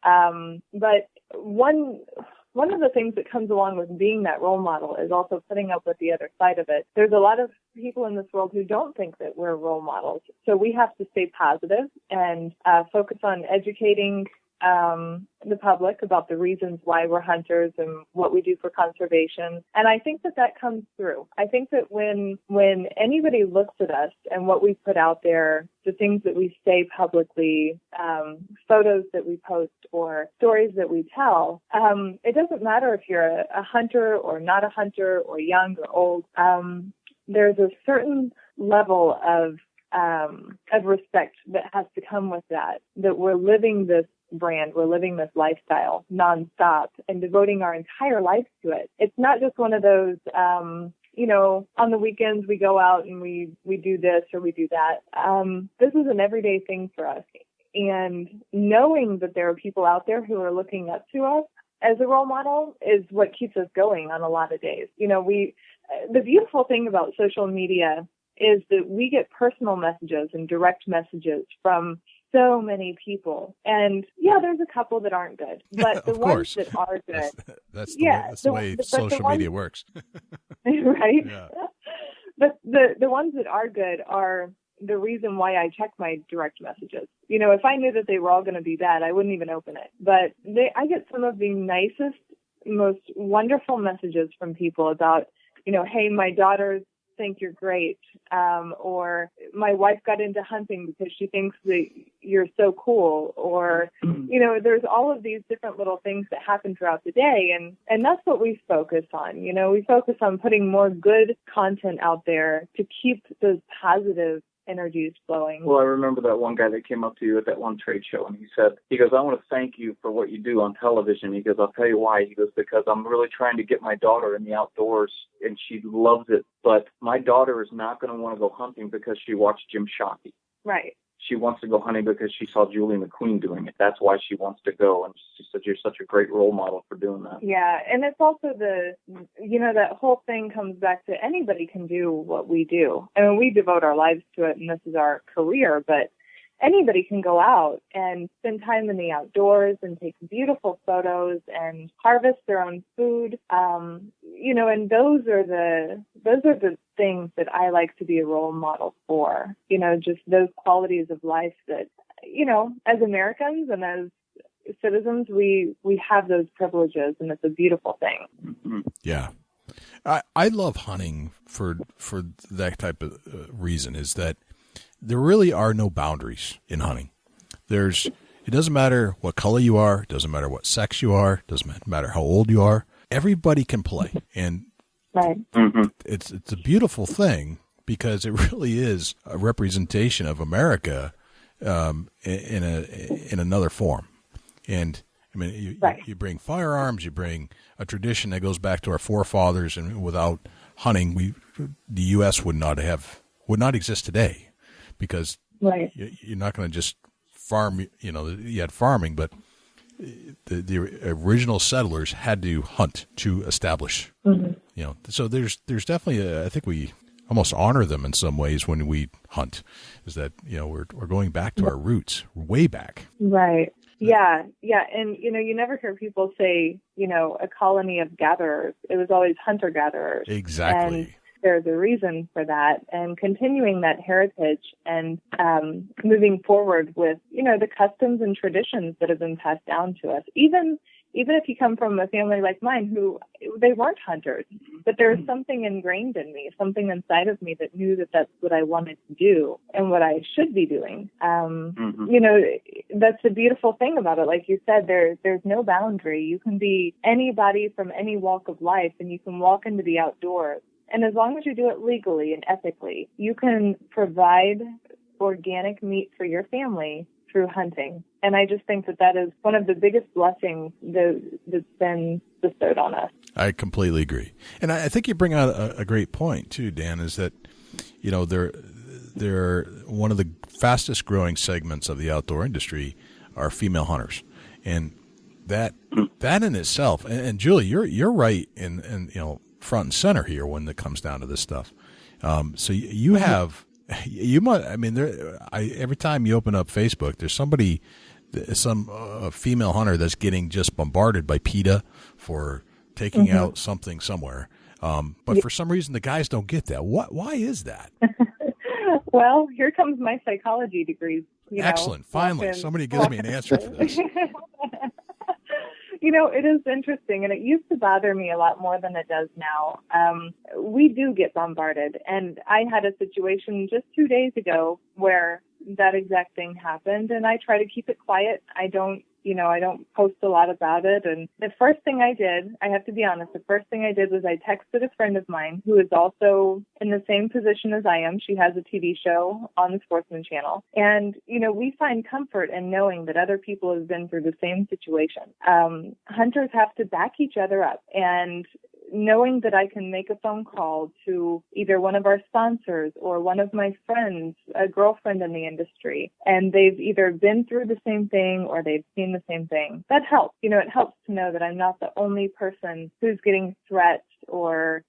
But one of the things that comes along with being that role model is also putting up with the other side of it. There's a lot of people in this world who don't think that we're role models. So we have to stay positive and focus on educating the public about the reasons why we're hunters and what we do for conservation. And I think that comes through. I think that when anybody looks at us and what we put out there, the things that we say publicly, photos that we post or stories that we tell, it doesn't matter if you're a hunter or not a hunter or young or old. There's a certain level of respect that has to come with that we're living this brand, we're living this lifestyle nonstop and devoting our entire life to it. It's not just one of those, on the weekends we go out and we do this or we do that. This is an everyday thing for us. And knowing that there are people out there who are looking up to us as a role model is what keeps us going on a lot of days. The beautiful thing about social media is that we get personal messages and direct messages from so many people. And yeah, there's a couple that aren't good, but the ones that are good. That's the way social media works. Right? Yeah. But the ones that are good are the reason why I check my direct messages. If I knew that they were all going to be bad, I wouldn't even open it. But I get some of the nicest, most wonderful messages from people about, hey, my daughter's think you're great. Or my wife got into hunting because she thinks that you're so cool. Or, there's all of these different little things that happen throughout the day. And that's what we focus on. We focus on putting more good content out there to keep those positive energies flowing. Well, I remember that one guy that came up to you at that one trade show, and he goes, I want to thank you for what you do on television. He goes, I'll tell you why. He goes, because I'm really trying to get my daughter in the outdoors, and she loves it. But my daughter is not going to want to go hunting because she watched Jim Shockey. Right. She wants to go hunting because she saw Julie McQueen doing it. That's why she wants to go. And she said, you're such a great role model for doing that. Yeah. And it's also that whole thing comes back to anybody can do what we do. I mean, we devote our lives to it and this is our career, but anybody can go out and spend time in the outdoors and take beautiful photos and harvest their own food. And those are the things that I like to be a role model for, just those qualities of life that, as Americans and as citizens, we have those privileges, and it's a beautiful thing. Mm-hmm. Yeah. I love hunting for that type of reason, is that there really are no boundaries in hunting. It doesn't matter what color you are, it doesn't matter what sex you are, it doesn't matter how old you are. Everybody can play, and right. It's a beautiful thing because it really is a representation of America in another form. And I mean, you bring firearms, you bring a tradition that goes back to our forefathers, and without hunting, the U.S. would not exist today, because you're not going to just farm. You had farming, but the original settlers had to hunt to establish. Mm-hmm. So there's definitely I think we almost honor them in some ways when we hunt. Is that we're going back to our roots, way back. Right. Yeah. And, you never hear people say, a colony of gatherers. It was always hunter-gatherers. Exactly. And there's a reason for that. And continuing that heritage and moving forward with, the customs and traditions that have been passed down to us. Even if you come from a family like mine who they weren't hunters, but there's something ingrained in me, something inside of me that knew that that's what I wanted to do and what I should be doing. That's the beautiful thing about it. Like you said, there's no boundary. You can be anybody from any walk of life, and you can walk into the outdoors. And as long as you do it legally and ethically, you can provide organic meat for your family through hunting. And I just think that is one of the biggest blessings that's been bestowed on us. I completely agree. And I think you bring out a great point too, Dan, is that, they're one of the fastest growing segments of the outdoor industry are female hunters. And that in itself, and Julie, you're right in front and center here when it comes down to this stuff. So you have, every time you open up Facebook, there's some female hunter that's getting just bombarded by PETA for taking out something somewhere. But for some reason, the guys don't get that. Why is that? Well, here comes my psychology degree. Excellent. Finally, somebody gives me an answer for this. It is interesting, and it used to bother me a lot more than it does now. We do get bombarded, and I had a situation just 2 days ago where that exact thing happened, and I try to keep it quiet. I don't post a lot about it. And the first thing I did, I have to be honest, was I texted a friend of mine who is also in the same position as I am. She has a TV show on the Sportsman Channel. And, we find comfort in knowing that other people have been through the same situation. Hunters have to back each other up. And knowing that I can make a phone call to either one of our sponsors or one of my friends, a girlfriend in the industry, and they've either been through the same thing or they've seen the same thing, that helps. It helps to know that I'm not the only person who's getting threats or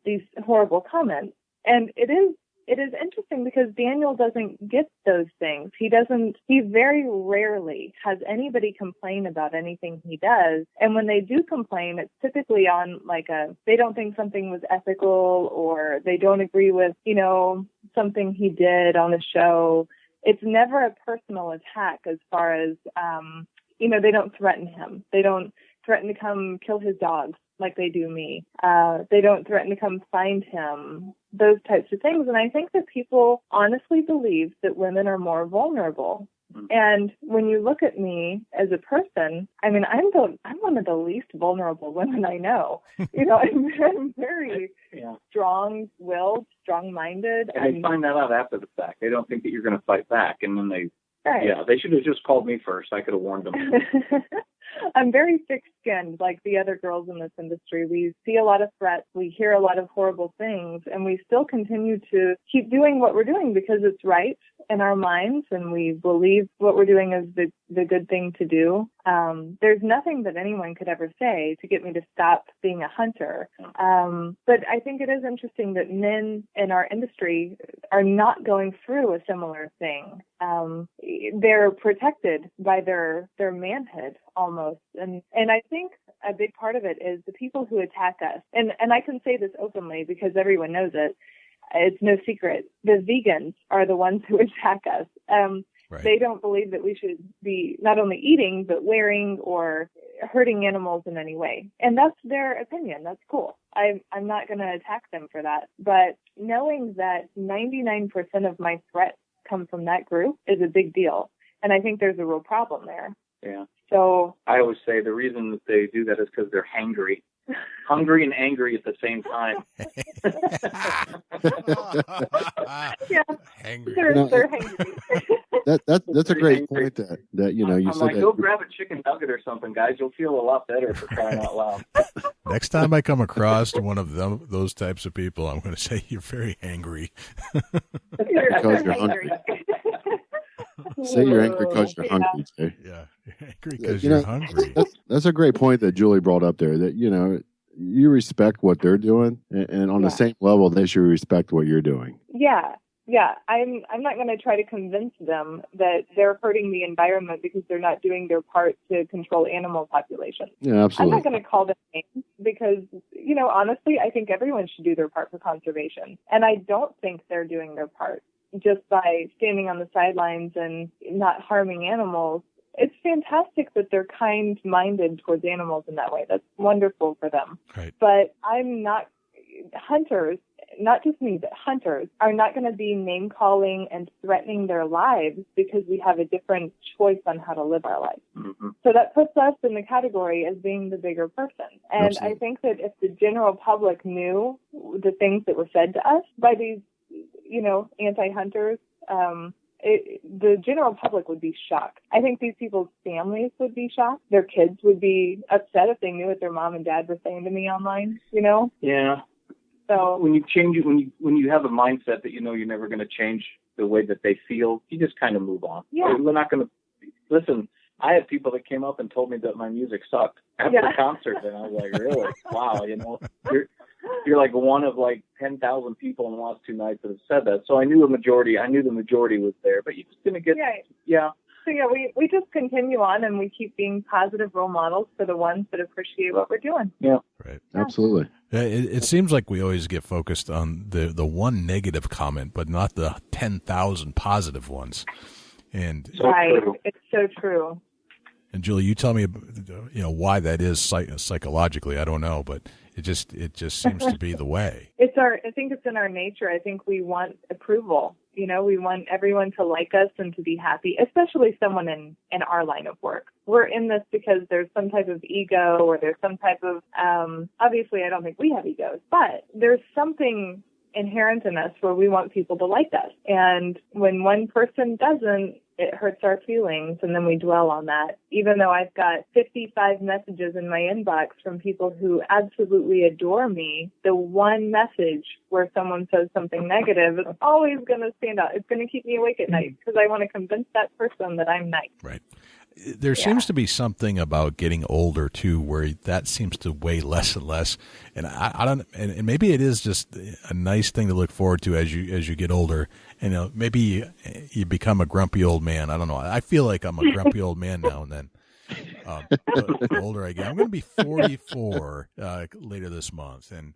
these horrible comments. And it is interesting because Daniel doesn't get those things. He very rarely has anybody complain about anything he does. And when they do complain, it's typically on they don't think something was ethical, or they don't agree with, something he did on the show. It's never a personal attack as far as, they don't threaten him. They don't threaten to come kill his dogs like they do me. They don't threaten to come find him those types of things. And I think that people honestly believe that women are more vulnerable. And when you look at me as a person, I mean, I'm one of the least vulnerable women I know. You know, I'm very strong-willed, strong-minded. And they find that out after the fact. They don't think that you're going to fight back, and then they should have just called me first. I could have warned them. I'm very thick-skinned, like the other girls in this industry. We see a lot of threats, we hear a lot of horrible things, and we still continue to keep doing what we're doing because it's right in our minds, and we believe what we're doing is the good thing to do. There's nothing that anyone could ever say to get me to stop being a hunter. But I think it is interesting that men in our industry are not going through a similar thing. They're protected by their manhood almost. And I think a big part of it is the people who attack us. And I can say this openly because everyone knows it. It's no secret. The vegans are the ones who attack us. Right. They don't believe that we should be not only eating, but wearing or hurting animals in any way. And that's their opinion. That's cool. I'm not going to attack them for that. But knowing that 99% of my threats come from that group is a big deal. And I think there's a real problem there. Yeah. So I always say the reason that they do that is because they're hangry. Hungry and angry at the same time. Yeah, Hangry. they're hangry. That's a great point. That you know you I'm said like, that. go grab a chicken nugget or something, guys. You'll feel a lot better for crying out loud. Next time I come across one of those types of people, I'm going to say you're very angry. Because you're hungry. Say you're angry because you're hungry. Jay. Yeah, you're angry because you're hungry. That's a great point that Julie brought up there. That you respect what they're doing, and on the same level, they should respect what you're doing. Yeah. I'm not going to try to convince them that they're hurting the environment because they're not doing their part to control animal populations. Yeah, absolutely. I'm not going to call them names because, honestly, I think everyone should do their part for conservation. And I don't think they're doing their part just by standing on the sidelines and not harming animals. It's fantastic that they're kind-minded towards animals in that way. That's wonderful for them. Right. But hunters, not just me, but hunters are not going to be name-calling and threatening their lives because we have a different choice on how to live our lives. Mm-hmm. So that puts us in the category as being the bigger person. And Absolutely. I think that if the general public knew the things that were said to us by these, anti-hunters, the general public would be shocked. I think these people's families would be shocked. Their kids would be upset if they knew what their mom and dad were saying to me online, Yeah. So when you change it, when you have a mindset that you're never going to change the way that they feel, you just kind of move on. Yeah. We're not going to listen. I had people that came up and told me that my music sucked after the concert, and I was like, really? Wow, you're like one of like 10,000 people in the last 2 nights that have said that. So I knew the majority was there, but you're just going to get, So we just continue on and we keep being positive role models for the ones that appreciate what we're doing. Yeah. Right. Absolutely. It seems like we always get focused on the one negative comment, but not the 10,000 positive ones. And It's so true. And Julie, you tell me, why that is psychologically. I don't know, but it just seems to be the way. I think it's in our nature. I think we want approval. We want everyone to like us and to be happy, especially someone in our line of work. We're in this because there's some type of ego or there's some type of, obviously I don't think we have egos, but there's something inherent in us where we want people to like us. And when one person doesn't, it hurts our feelings, and then we dwell on that. Even though I've got 55 messages in my inbox from people who absolutely adore me, the one message where someone says something negative is always going to stand out. It's going to keep me awake at night because I want to convince that person that I'm nice. Right. There seems to be something about getting older too, where that seems to weigh less and less. And I don't, and maybe it is just a nice thing to look forward to as you get older. And maybe you become a grumpy old man. I don't know. I feel like I'm a grumpy old man now and then. The older I get, I'm going to be 44 later this month, and.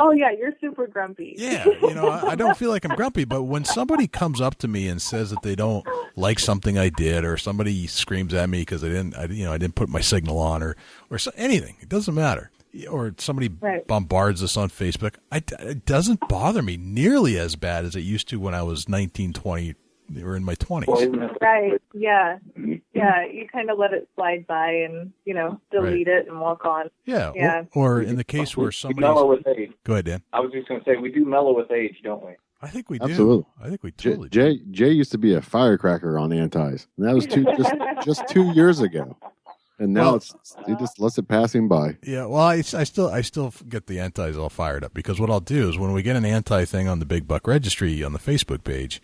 Oh, yeah, you're super grumpy. Yeah, I don't feel like I'm grumpy, but when somebody comes up to me and says that they don't like something I did, or somebody screams at me because I didn't put my signal on, or anything, it doesn't matter. or somebody bombards us on Facebook, it doesn't bother me nearly as bad as it used to when I was 19, 20, or in my 20s. Right. Yeah. Yeah. You kind of let it slide by and, delete it and walk on. Yeah. Yeah. Or in the case where somebody. Mellow with age. Go ahead, Dan. I was just going to say, we do mellow with age, don't we? I think we do. Absolutely. I think we totally do. Jay used to be a firecracker on antis. And that was just 2 years ago. And now he just lets it pass him by. Yeah, well, I still get the antis all fired up, because what I'll do is when we get an anti thing on the Big Buck Registry on the Facebook page,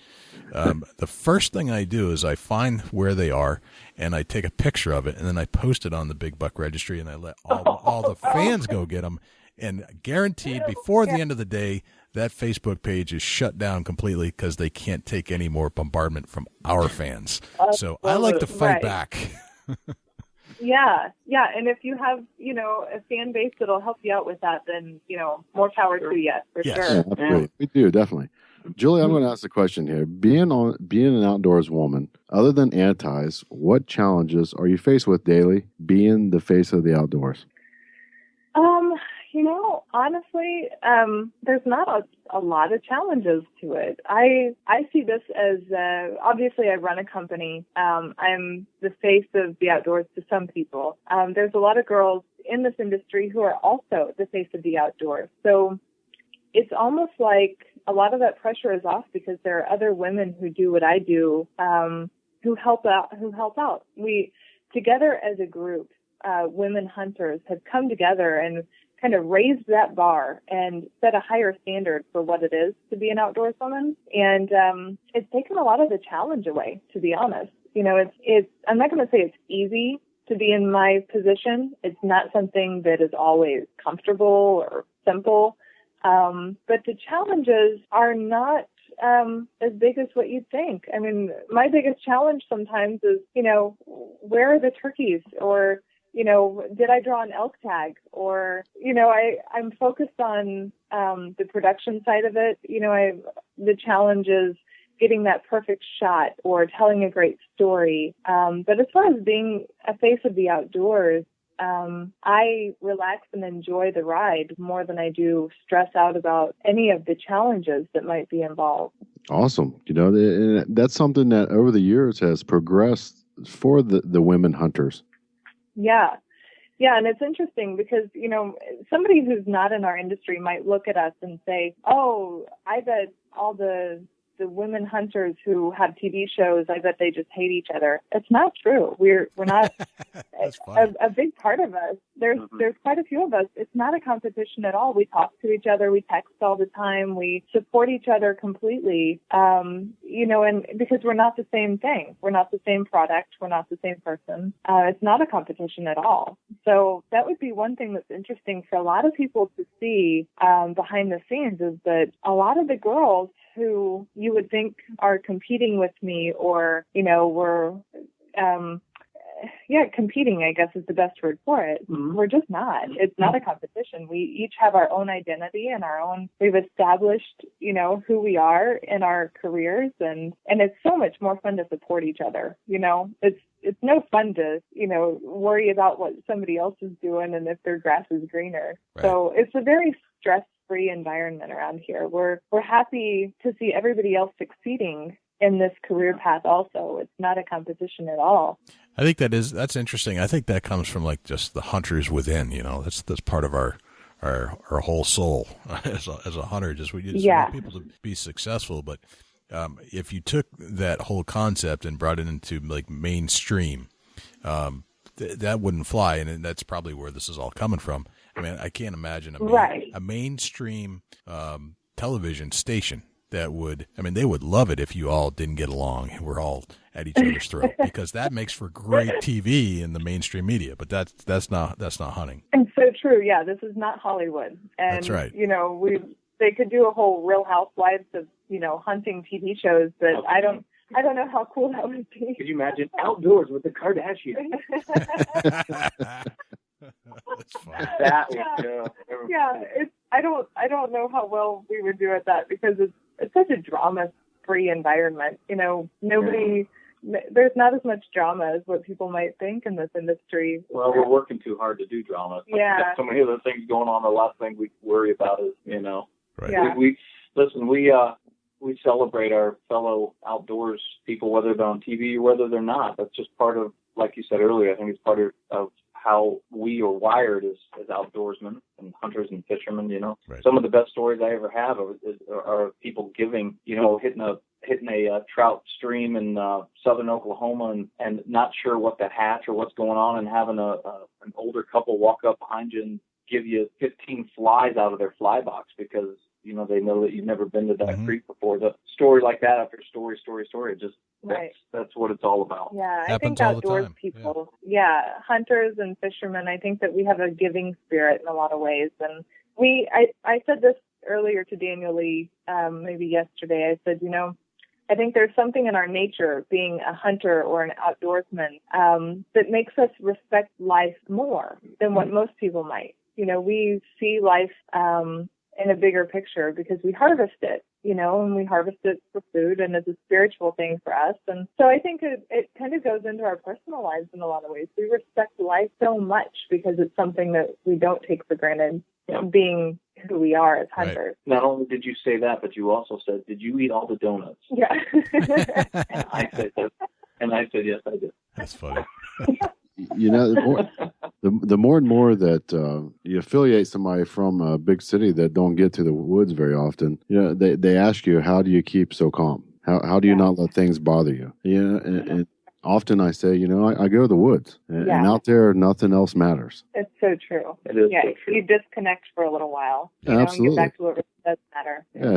the first thing I do is I find where they are and I take a picture of it and then I post it on the Big Buck Registry and I let all the fans go get them. And guaranteed before the end of the day, that Facebook page is shut down completely because they can't take any more bombardment from our fans. So I like to fight back. Yeah. And if you have, a fan base that'll help you out with that, then, more power to you, for sure. Yeah, absolutely. We do, definitely. Julie, I'm going to ask a question here. Being an outdoors woman, other than antis, what challenges are you faced with daily being the face of the outdoors? Honestly, there's not a lot of challenges to it. I see this as, obviously I run a company. I'm the face of the outdoors to some people. There's a lot of girls in this industry who are also the face of the outdoors. So it's almost like a lot of that pressure is off because there are other women who do what I do, who help out. We, together as a group, women hunters have come together and kind of raised that bar and set a higher standard for what it is to be an outdoors woman. And it's taken a lot of the challenge away, to be honest. It's I'm not going to say it's easy to be in my position. It's not something that is always comfortable or simple. But the challenges are not as big as what you'd think. I mean, my biggest challenge sometimes is, where are the turkeys? Or, did I draw an elk tag? Or, I'm focused on the production side of it. The challenge is getting that perfect shot or telling a great story. But as far as being a face of the outdoors, I relax and enjoy the ride more than I do stress out about any of the challenges that might be involved. Awesome. That's something that over the years has progressed for the women hunters. Yeah. Yeah, and it's interesting because, somebody who's not in our industry might look at us and say, oh, I bet all the women hunters who have TV shows, I bet they just hate each other. It's not true. We're not a big part of us. There's quite a few of us. It's not a competition at all. We talk to each other. We text all the time. We support each other completely. And because we're not the same thing. We're not the same product. We're not the same person. It's not a competition at all. So that would be one thing that's interesting for a lot of people to see behind the scenes is that a lot of the girls who you would think are competing with me or, we're, competing, I guess is the best word for it. Mm-hmm. We're just not. It's not a competition. We each have our own identity and we've established, who we are in our careers and it's so much more fun to support each other. It's no fun to, worry about what somebody else is doing and if their grass is greener. Right. So it's a very stress-free environment around here. We're happy to see everybody else succeeding in this career path also. It's not a competition at all. I think that's interesting. I think that comes from like just the hunters within, that's part of our whole soul as a hunter. We just want people to be successful. But if you took that whole concept and brought it into like mainstream, that wouldn't fly. And that's probably where this is all coming from. I mean, I can't imagine a mainstream television station they would love it if you all didn't get along and we're all at each other's throat because that makes for great TV in the mainstream media. But that's not hunting. And so true. Yeah, this is not Hollywood. And, that's right. They could do a whole Real Housewives of hunting TV shows, but I don't know how cool that would be. Could you imagine outdoors with the Kardashians? That's fun. I don't know how well we would do at that because it's such a drama-free environment. Nobody there's not as much drama as what people might think in this industry. Well, we're working too hard to do drama. Yeah. We've got so many other things going on. The last thing we worry about is, Right. Yeah. we celebrate our fellow outdoors people, whether they're on TV or whether they're not. That's just part of, like you said earlier, I think it's part of how we are wired as outdoorsmen and hunters and fishermen. Right. Some of the best stories I ever have are people giving, hitting a trout stream in southern Oklahoma and not sure what to hatch or what's going on, and having an older couple walk up behind you and give you 15 flies out of their fly box because they know that you've never been to that creek before. The story like that after story, just Right. that's what it's all about. Yeah, I think Happens all the outdoors time. people, hunters and fishermen, I think that we have a giving spirit in a lot of ways. And I said this earlier to Daniel Lee, maybe yesterday. I said, I think there's something in our nature, being a hunter or an outdoorsman, that makes us respect life more than what most people might. We see life in a bigger picture because we harvest it, and we harvest it for food and it's a spiritual thing for us. And so I think it kind of goes into our personal lives in a lot of ways. We respect life so much because it's something that we don't take for granted, being who we are as hunters. Right. Not only did you say that, but you also said, did you eat all the donuts? Yeah. And I said, yes, I did. That's funny. The more and more that you affiliate somebody from a big city that don't get to the woods very often, they ask you, how do you keep so calm? How do you not let things bother you? And often I say, I go to the woods, and out there, nothing else matters. It's so true. It is so true. You disconnect for a little while. Absolutely. And get back to what really does matter. Yeah,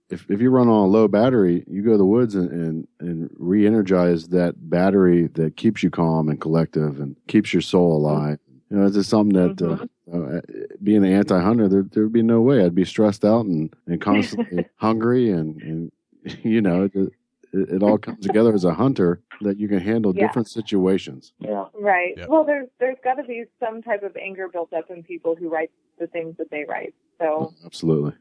if you run on a low battery, you go to the woods and re-energize that battery that keeps you calm and collective and keeps your soul alive. It's just something that being an anti-hunter, there would be no way. I'd be stressed out and constantly hungry and it all comes together as a hunter that you can handle different situations. Yeah. Right. Yeah. Well, there's got to be some type of anger built up in people who write the things that they write. So Absolutely.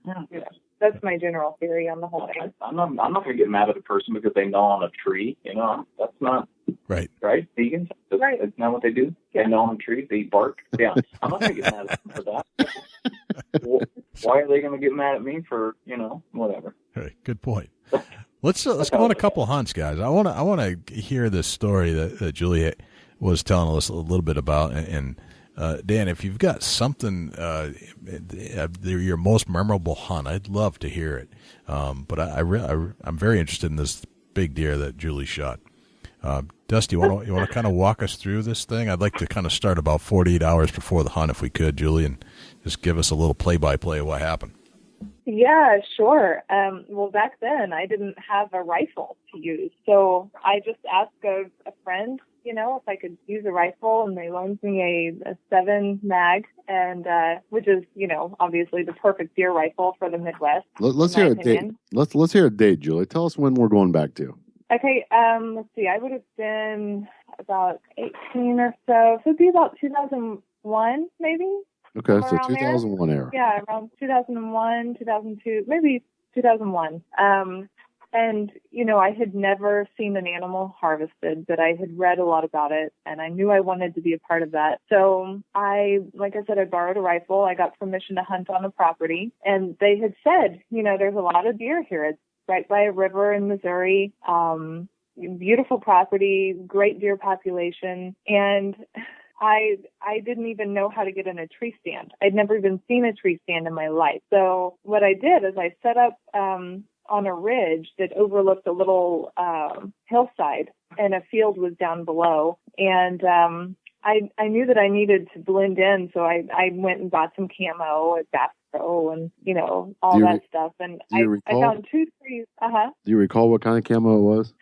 that's my general theory on the whole thing. I'm not going to get mad at a person because they gnaw on a tree. That's not Right. right. Vegans, Right. That's not what they do. They gnaw on trees. They eat bark. Yeah, I'm not going to get mad at them for that. Why are they going to get mad at me for whatever? Right. Good point. Let's go on a couple of hunts, guys. I want to hear this story that Julie was telling us a little bit about. And Dan, if you've got something, your most memorable hunt, I'd love to hear it. But I'm very interested in this big deer that Julie shot. Dusty, you want to kind of walk us through this thing? I'd like to kind of start about 48 hours before the hunt, if we could, Julie, and just give us a little play-by-play of what happened. Yeah, sure. Well, back then I didn't have a rifle to use, so I just asked a friend, if I could use a rifle, and they loaned me a 7 mag, and which is, obviously the perfect deer rifle for the Midwest. Let's hear a date. Let's hear a date, Julie. Tell us when we're going back to. Okay. Let's see. I would have been about 18 or so. So it'd be about 2001, maybe. Okay, so 2001 era. Yeah, around 2001, 2002, maybe 2001. And, I had never seen an animal harvested, but I had read a lot about it, and I knew I wanted to be a part of that. So I borrowed a rifle. I got permission to hunt on a property, and they had said, there's a lot of deer here. It's right by a river in Missouri. Beautiful property, great deer population, and I didn't even know how to get in a tree stand. I'd never even seen a tree stand in my life. So what I did is I set up on a ridge that overlooked a little hillside, and a field was down below. And I knew that I needed to blend in, so I went and bought some camo at Bass Pro and, all that stuff. And I found 2 trees. Uh-huh. Do you recall what kind of camo it was?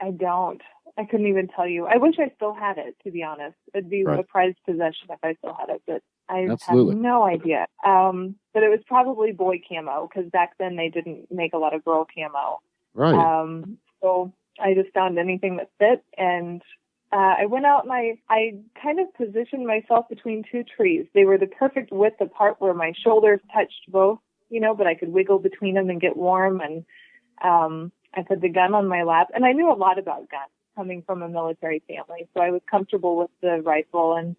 I don't. I couldn't even tell you. I wish I still had it, to be honest. It'd be a prized possession if I still had it, but I have no idea. But it was probably boy camo, because back then they didn't make a lot of girl camo. Right. So I just found anything that fit, and I went out and I kind of positioned myself between 2 trees. They were the perfect width apart where my shoulders touched both, but I could wiggle between them and get warm. And I put the gun on my lap, and I knew a lot about guns coming from a military family, so I was comfortable with the rifle, and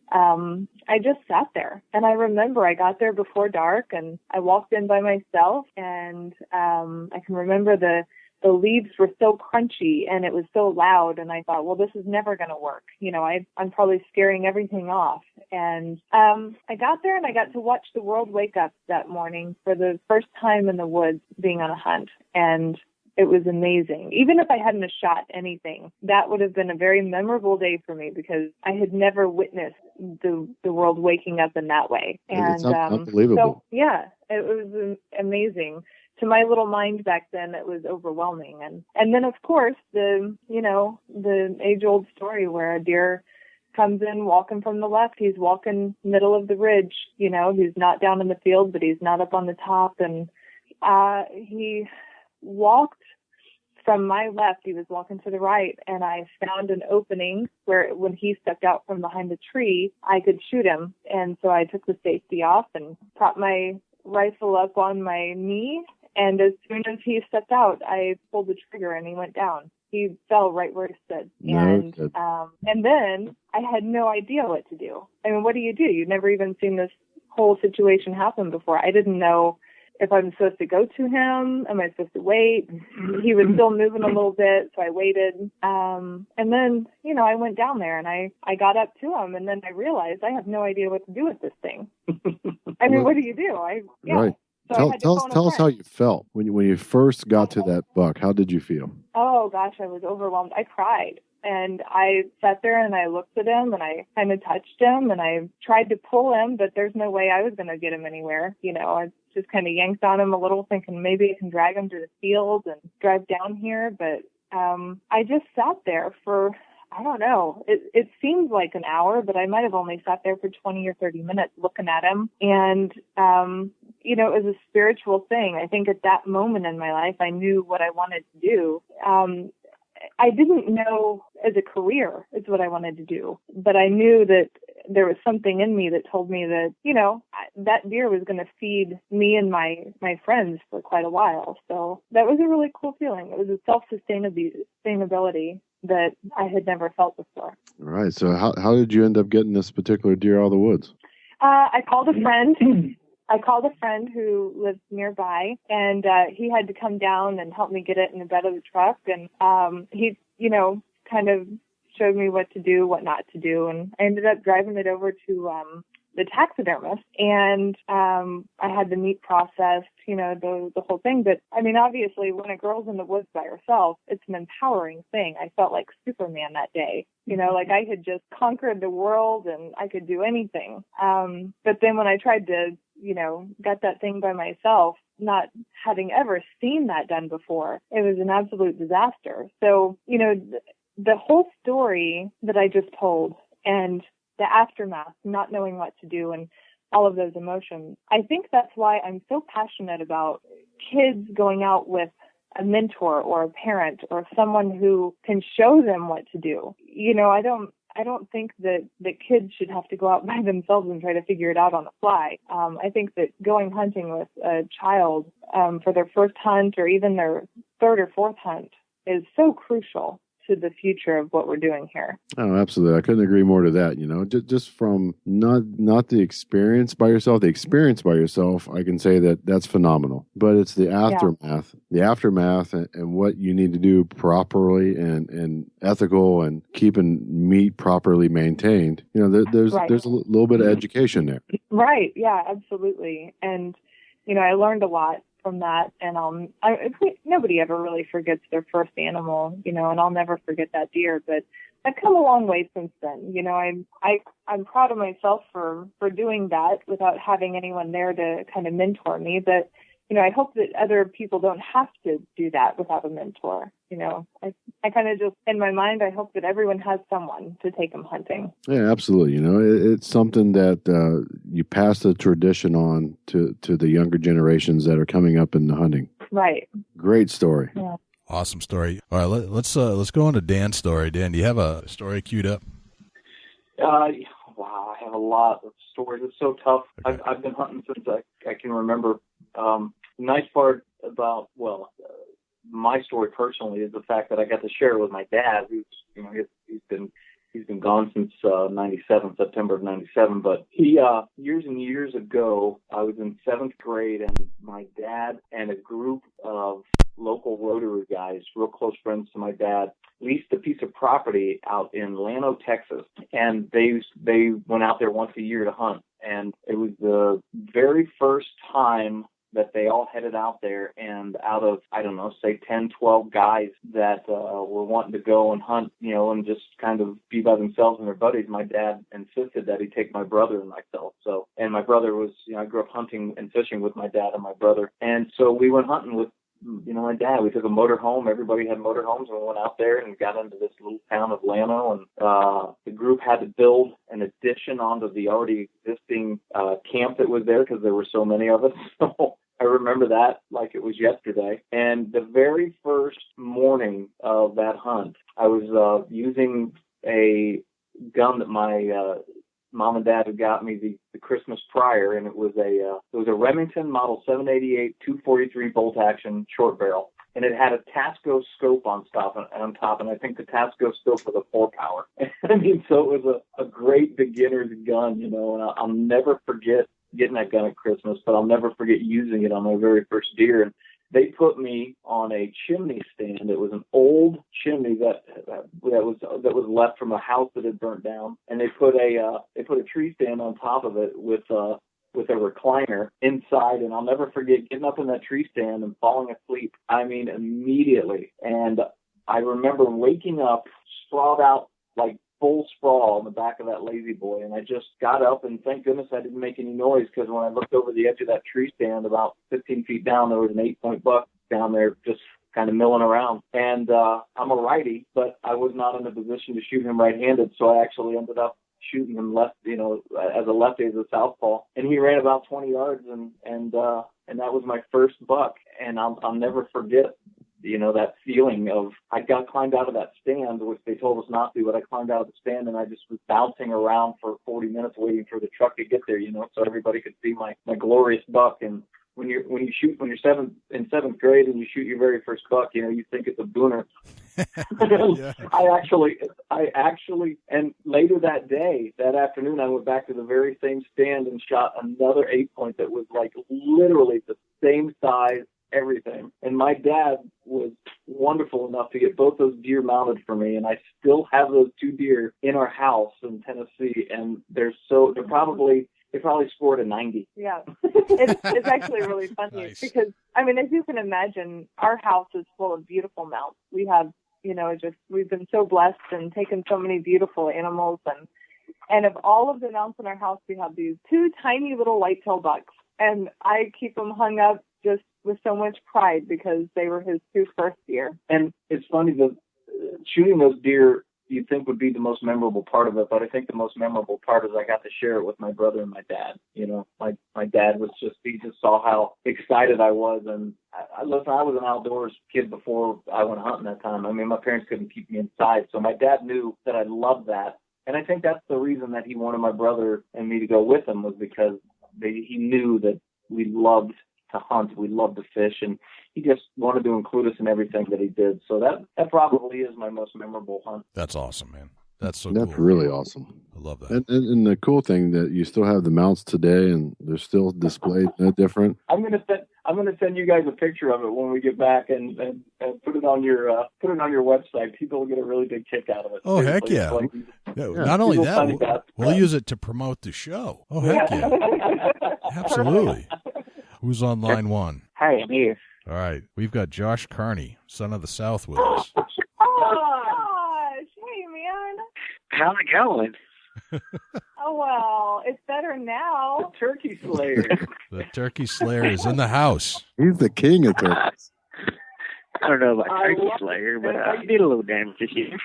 I just sat there. And I remember I got there before dark, and I walked in by myself, and I can remember the leaves were so crunchy and it was so loud, and I thought, well, this is never going to work. You know, I'm probably scaring everything off. And I got there and I got to watch the world wake up that morning for the first time in the woods being on a hunt. And it was amazing. Even if I hadn't shot anything, that would have been a very memorable day for me because I had never witnessed the world waking up in that way. And it's unbelievable. So, yeah, it was amazing. To my little mind back then, it was overwhelming. And then, of course, the age-old story where a deer comes in walking from the left. He's walking middle of the ridge. You know, he's not down in the field, but he's not up on the top. And he walked from my left. He was walking to the right, and I found an opening where when he stepped out from behind the tree, I could shoot him. And so I took the safety off and propped my rifle up on my knee. And as soon as he stepped out, I pulled the trigger and he went down. He fell right where he stood. And then I had no idea what to do. I mean, what do? You've never even seen this whole situation happen before. I didn't know if I'm supposed to go to him. Am I supposed to wait? He was still moving a little bit, so I waited. And then, you know, I went down there and I got up to him, and then I realized I have no idea what to do with this thing. I mean, what do you do? Right. So tell us how you felt when you first got to that buck. How did you feel? Oh, gosh, I was overwhelmed. I cried. And I sat there and I looked at him and I kind of touched him and I tried to pull him, but there's no way I was going to get him anywhere. You know, I just kind of yanked on him a little thinking maybe I can drag him to the field and drive down here. But I just sat there for, I don't know, it seemed like an hour, but I might have only sat there for 20 or 30 minutes looking at him. And, you know, it was a spiritual thing. I think at that moment in my life, I knew what I wanted to do. I didn't know as a career is what I wanted to do, but I knew that there was something in me that told me that, you know, that deer was going to feed me and my friends for quite a while. So that was a really cool feeling. It was a self-sustainability that I had never felt before. All right. So how did you end up getting this particular deer out of the woods? I called a friend. Who lives nearby, and he had to come down and help me get it in the bed of the truck. And he, you know, kind of showed me what to do, what not to do. And I ended up driving it over to the taxidermist, and I had the meat processed, you know, the whole thing. But I mean, obviously, when a girl's in the woods by herself, it's an empowering thing. I felt like Superman that day, you know, like I had just conquered the world and I could do anything. But then when I tried to, you know, get that thing by myself, not having ever seen that done before, it was an absolute disaster. So, you know, the whole story that I just told and the aftermath, not knowing what to do and all of those emotions, I think that's why I'm so passionate about kids going out with a mentor or a parent or someone who can show them what to do. You know, I don't think that kids should have to go out by themselves and try to figure it out on the fly. I think that going hunting with a child for their first hunt or even their third or fourth hunt is so crucial to the future of what we're doing here. Oh, absolutely. I couldn't agree more to that. You know, just from not the experience by yourself, I can say that that's phenomenal. But it's the aftermath, and what you need to do properly and ethical and keeping meat properly maintained. You know, there's a little bit of education there. Right. Yeah, absolutely. And, you know, I learned a lot from that, and nobody ever really forgets their first animal, you know, and I'll never forget that deer. But I've come a long way since then. You know, I'm proud of myself for doing that without having anyone there to kind of mentor me. But you know, I hope that other people don't have to do that without a mentor. You know, I kind of just, in my mind, I hope that everyone has someone to take them hunting. Yeah, absolutely. You know, it's something that you pass the tradition on to the younger generations that are coming up in the hunting. Right. Great story. Yeah. Awesome story. All right, let's go on to Dan's story. Dan, do you have a story queued up? Wow, I have a lot of stories. It's so tough. Okay. I've been hunting since I can remember. Nice part about, my story personally is the fact that I got to share it with my dad, who's, you know, he's been gone since September of 97. But he, years and years ago, I was in 7th grade, and my dad and a group of local Rotary guys, real close friends to my dad, leased a piece of property out in Llano, Texas, and they went out there once a year to hunt. And it was the very first time that they all headed out there, and out of, I don't know, say 10, 12 guys that were wanting to go and hunt, you know, and just kind of be by themselves and their buddies, my dad insisted that he take my brother and myself. So, and my brother was, you know, I grew up hunting and fishing with my dad and my brother. And so we went hunting with, you know, my dad. We took a motor home. Everybody had motor homes, and we went out there and got into this little town of Llano, and the group had to build an addition onto the already existing camp that was there because there were so many of us. So I remember that like it was yesterday. And the very first morning of that hunt, I was using a gun that my mom and dad had got me the Christmas prior, and it was a Remington Model 788 243 bolt action short barrel, and it had a Tasco scope on top, and I think the Tasco scope was a 4-power. I mean, so it was a great beginner's gun, you know, and I'll never forget getting that gun at Christmas, but I'll never forget using it on my very first deer. And they put me on a chimney stand. It was an old chimney that was left from a house that had burnt down, and they put a tree stand on top of it with a recliner inside. And I'll never forget getting up in that tree stand and falling asleep. I mean, immediately. And I remember waking up sprawled out, like full sprawl on the back of that lazy boy, and I just got up, and thank goodness I didn't make any noise, because when I looked over the edge of that tree stand about 15 feet down, there was an 8-point buck down there just kind of milling around. And I'm a righty, but I was not in a position to shoot him right-handed, so I actually ended up shooting him left, you know, as a lefty, as a southpaw, and he ran about 20 yards, and that was my first buck. And I'll never forget, you know, that feeling of, I climbed out of that stand, which they told us not to, but I climbed out of the stand, and I just was bouncing around for 40 minutes waiting for the truck to get there, you know, so everybody could see my glorious buck. And when you're in 7th grade and you shoot your very first buck, you know, you think it's a booner. Yeah. I actually, and later that afternoon, I went back to the very same stand and shot another 8-point that was like literally the same size, everything. And my dad was wonderful enough to get both those deer mounted for me, and I still have those 2 deer in our house in Tennessee, and they probably scored a 90. Yeah, it's actually really funny. Nice. Because, I mean, as you can imagine, our house is full of beautiful mounts. We have, you know, we've been so blessed and taken so many beautiful animals, and of all of the mounts in our house, we have these 2 tiny little whitetail bucks, and I keep them hung up just with so much pride because they were his 2 first deer. And it's funny that shooting those deer you'd think would be the most memorable part of it, but I think the most memorable part is I got to share it with my brother and my dad. You know, my dad he just saw how excited I was. And listen, I was an outdoors kid before I went hunting that time. I mean, my parents couldn't keep me inside, so my dad knew that I loved that. And I think that's the reason that he wanted my brother and me to go with him, was because he knew that we loved to hunt, we loved to fish, and he just wanted to include us in everything that he did. So that probably is my most memorable hunt. That's awesome, man. That's cool. That's really awesome. I love that. And the cool thing that you still have the mounts today, and they're still displayed no different. I'm gonna send you guys a picture of it when we get back, and put it on your website. People will get a really big kick out of it. Oh, heck yeah! Not only that, we'll use it to promote the show. Oh, heck yeah! Absolutely. Who's on line 1? Hi, I'm here. All right. We've got Josh Carney, son of the South, with us. Oh, gosh. Hey, man. How's it going? Oh, well, it's better now. The Turkey Slayer. The Turkey Slayer is in the house. He's the king of turkeys. I don't know about Turkey Slayer, but I did a little damage this year.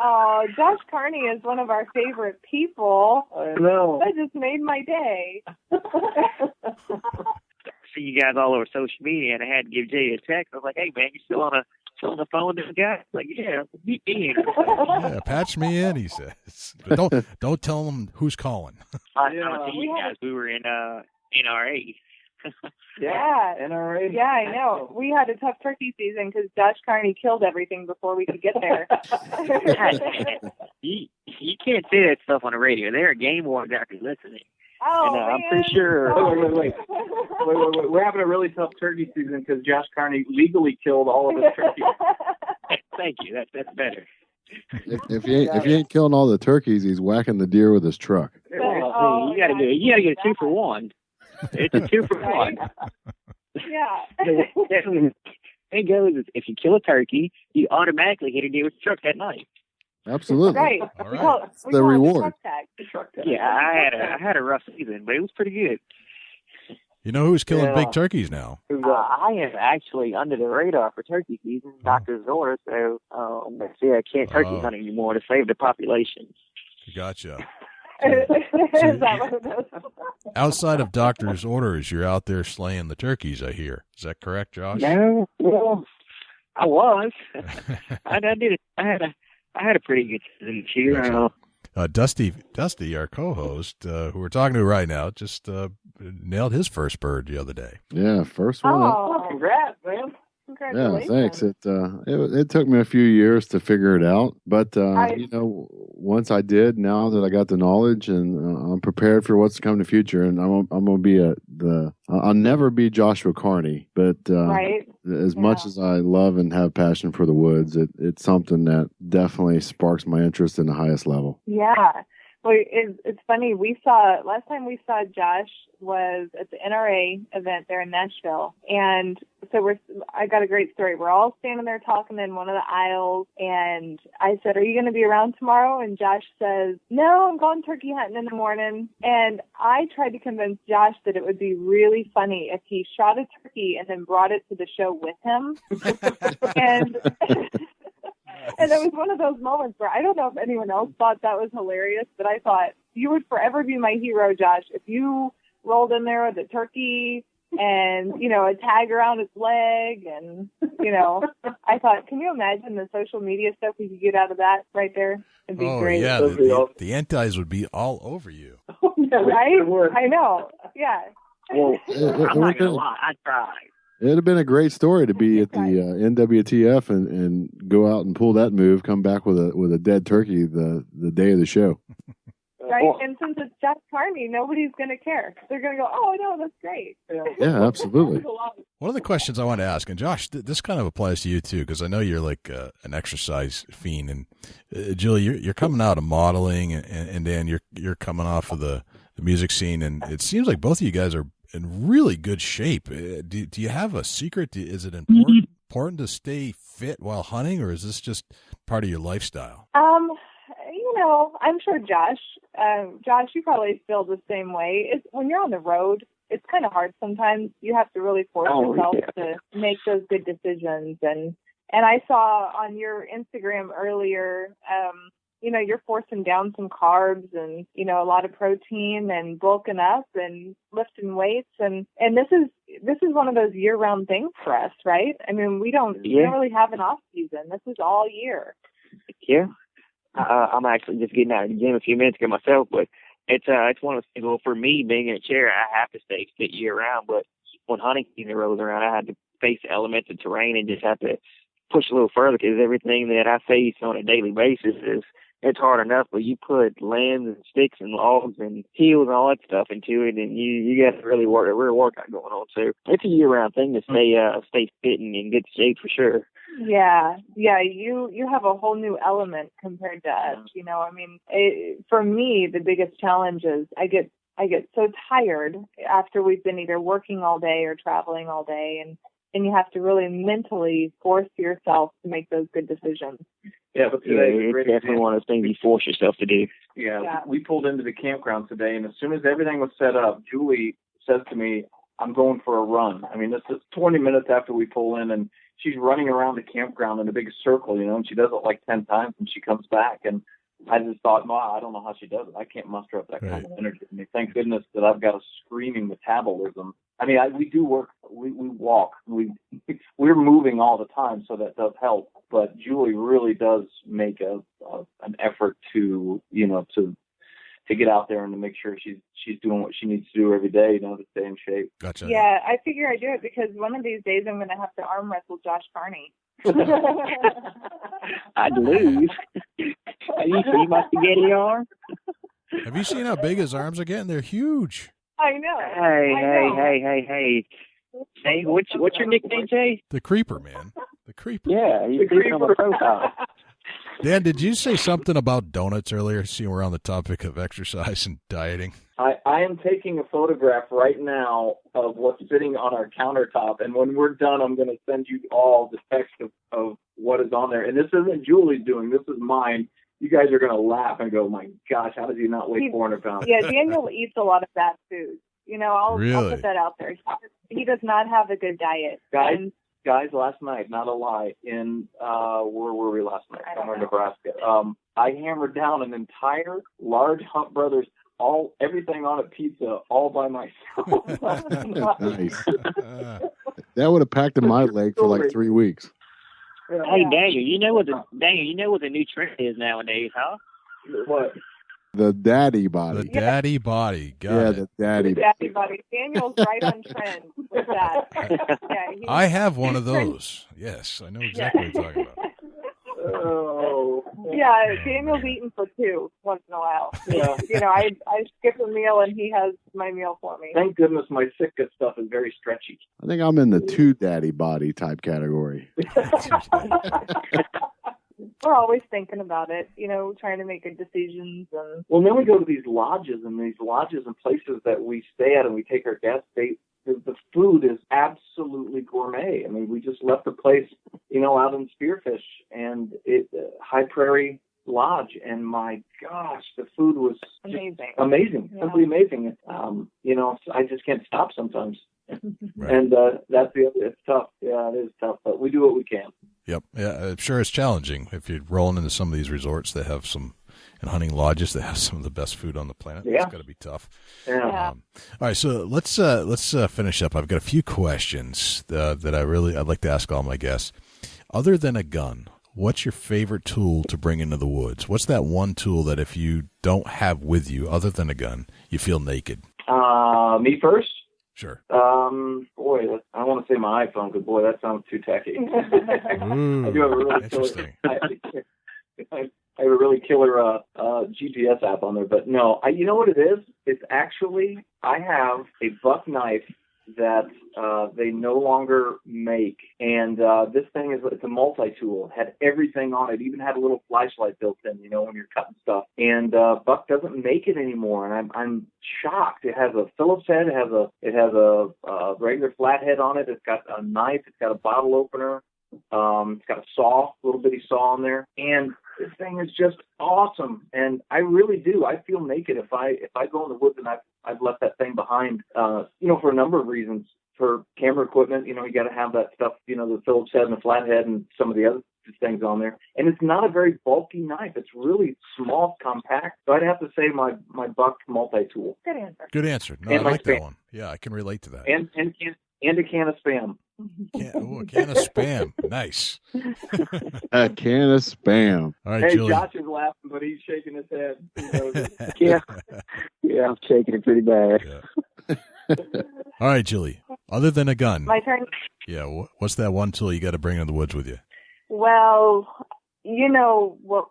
Oh, Josh Carney is one of our favorite people. I know. That just made my day. See you guys all over social media, and I had to give Jay a text. I was like, "Hey, man, you still on the phone with this guy?" Like, "Yeah, meet me." Yeah, patch me in, he says. But don't tell him who's calling. I was telling you guys we were in NRA Yeah. NRA. Yeah, I know. We had a tough turkey season because Josh Carney killed everything before we could get there. You can't say that stuff on the radio. There are game wardens out there listening. Oh, And I'm pretty sure. Wait. We're having a really tough turkey season because Josh Carney legally killed all of his turkeys. Thank you. That's better. If he ain't killing all the turkeys, he's whacking the deer with his truck. You gotta get a 2-for-1. It's a 2-for-1. Yeah. It goes, if you kill a turkey, you automatically hit a deer with a truck that night. Absolutely. Right. All We right. call The it reward. the truck tag. Yeah, I had a rough season, but it was pretty good. You know who's killing Yeah. big turkeys now? I am actually under the radar for turkey season, doctor's order, so I can't turkey hunt anymore to save the population. Gotcha. Is that what it is? Outside of doctor's orders, you're out there slaying the turkeys, I hear. Is that correct, Josh? No, well, I was. I did it. I had a pretty good season this year. Gotcha. Dusty, our co-host, who we're talking to right now, just nailed his first bird the other day. Yeah, first one. Oh, Congrats, man. Yeah, congratulations. thanks. It took me a few years to figure it out, but once I did, now that I got the knowledge and I'm prepared for what's to come in the future, and I'm gonna be I'll never be Joshua Carney, but Right. as much as I love and have passion for the woods, it's something that definitely sparks my interest in the highest level. Yeah. Well, it's funny. Last time we saw Josh was at the NRA event there in Nashville. And so I got a great story. We're all standing there talking in one of the aisles. And I said, "Are you going to be around tomorrow?" And Josh says, "No, I'm going turkey hunting in the morning." And I tried to convince Josh that it would be really funny if he shot a turkey and then brought it to the show with him. And it was one of those moments where I don't know if anyone else thought that was hilarious, but I thought you would forever be my hero, Josh, if you rolled in there with a turkey and, a tag around its leg. And, I thought, can you imagine the social media stuff we could get out of that right there? It'd be great. Yeah, the antis would be all over you. Right? I know. Yeah. Well, I'm not going to lie. I tried. It'd have been a great story to be at the NWTF and go out and pull that move, come back with a dead turkey the day of the show. Right, and since it's Josh Carney, nobody's going to care. They're going to go, "Oh, no, that's great." Yeah, absolutely. One of the questions I want to ask, and Josh, this kind of applies to you too, because I know you're like an exercise fiend, and Julie, you're coming out of modeling, and Dan, you're coming off of the music scene, and it seems like both of you guys are in really good shape. Do you have a secret? Is it important to stay fit while hunting, or is this just part of your lifestyle? I'm sure Josh, you probably feel the same way. When you're on the road, it's kind of hard sometimes. You have to really force yourself to make those good decisions. And I saw on your Instagram earlier, you're forcing down some carbs and, a lot of protein and bulking up and lifting weights. And this is one of those year-round things for us, right? I mean, we don't really have an off season. This is all year. Yeah. I'm actually just getting out of the gym a few minutes ago myself, but it's one of those things. Well, for me, being in a chair, I have to stay fit year-round. But when hunting season rolls around, I had to face the elements of terrain and just have to push a little further, because everything that I face on a daily basis it's hard enough, but you put limbs and sticks and logs and heels and all that stuff into it, and you got to really work a real workout going on. So it's a year-round thing to stay fit and in good shape for sure. Yeah. You have a whole new element compared to us. For me, the biggest challenge is I get so tired after we've been either working all day or traveling all day, and you have to really mentally force yourself to make those good decisions. Yeah, but today it's definitely one of those things you force yourself to do. Yeah, we pulled into the campground today, and as soon as everything was set up, Julie says to me, "I'm going for a run." I mean, this is 20 minutes after we pull in, and she's running around the campground in a big circle, and she does it like 10 times, and she comes back, and I just thought, "Ma, I don't know how she does it. I can't muster up that kind of energy." I mean, thank goodness that I've got a screaming metabolism. I mean, we do work, we walk, we're moving all the time, so that does help. But Julie really does make an effort to to get out there and to make sure she's doing what she needs to do every day, to stay in shape. Gotcha. Yeah, I figure I do it because one of these days I'm going to have to arm wrestle Josh Carney. I'd lose. Have you seen my spaghetti arm? Have you seen how big his arms are getting? They're huge. I know. Hey. Hey, what's your nickname, Jay? The Creeper, man. The Creeper. Yeah, he's creeping on my profile. Dan, did you say something about donuts earlier? Seeing we're on the topic of exercise and dieting. I am taking a photograph right now of what's sitting on our countertop, and when we're done, I'm going to send you all the text of what is on there. And this isn't Julie's doing. This is mine. You guys are going to laugh and go, my gosh, how does he not weigh 400 pounds? Yeah, Daniel eats a lot of bad food. I'll put that out there. He does not have a good diet. Guys, last night, not a lie, in where were we last night? Somewhere in Nebraska. I hammered down an entire large Hunt Brothers everything on a pizza all by myself. Nice. That would have packed in my leg for like 3 weeks. Hey, Daniel, you know what the new trend is nowadays, huh? What? The daddy body. The daddy body. The daddy body. Daniel's right on trend with that. I have one of those. Yes, I know exactly what you're talking about. Oh. Yeah, Daniel's eating for two once in a while. Yeah. I skip a meal and he has my meal for me. Thank goodness my Sitka stuff is very stretchy. I think I'm in the two daddy body type category. We're always thinking about it, trying to make good decisions. Well, then we go to these lodges and places that we stay at, and we take our guests. The food is absolutely gourmet. I mean, we just left a place, out in Spearfish, and High Prairie Lodge, and my gosh, the food was amazing, Yeah. Simply amazing. I just can't stop sometimes. Right. And it's tough. Yeah, it is tough, but we do what we can. Yep. Yeah, I'm sure it's challenging if you're rolling into some of these resorts that have and hunting lodges that have some of the best food on the planet. Yeah. It's got to be tough. Yeah. All right, so let's finish up. I've got a few questions that I'd like to ask all my guests. Other than a gun, what's your favorite tool to bring into the woods? What's that one tool that if you don't have with you, other than a gun, you feel naked? Me first? Sure. Boy, I want to say my iPhone, because boy, that sounds too tacky. Ooh, I do have a really interesting. I have a really killer GPS app on there, but no, you know what it is? It's actually, I have a buck knife that they no longer make, and this thing it's a multi-tool. It had everything on it. Even had a little flashlight built in, when you're cutting stuff. And Buck doesn't make it anymore, and I'm shocked. It has a Phillips head. It has a regular flathead on it. It's got a knife. It's got a bottle opener. It's got a little bitty saw on there, and this thing is just awesome. And I really do. I feel naked if I go in the woods and I've left that thing behind. For a number of reasons. For camera equipment, you got to have that stuff. The Phillips head and the flathead and some of the other things on there. And it's not a very bulky knife. It's really small, compact. So I'd have to say my Buck multi-tool. Good answer. Good answer. No, And I my like that Spam. one. Yeah, I can relate to that. And a can of Spam. A can of Spam. Nice. A can of Spam. All right, Hey, Julie. Josh is laughing, but he's shaking his head. He knows it. Yeah, I'm shaking it pretty bad. Yeah. All right, Julie. Other than a gun, My turn. yeah, what's that one tool you got to bring in the woods with you? Well, what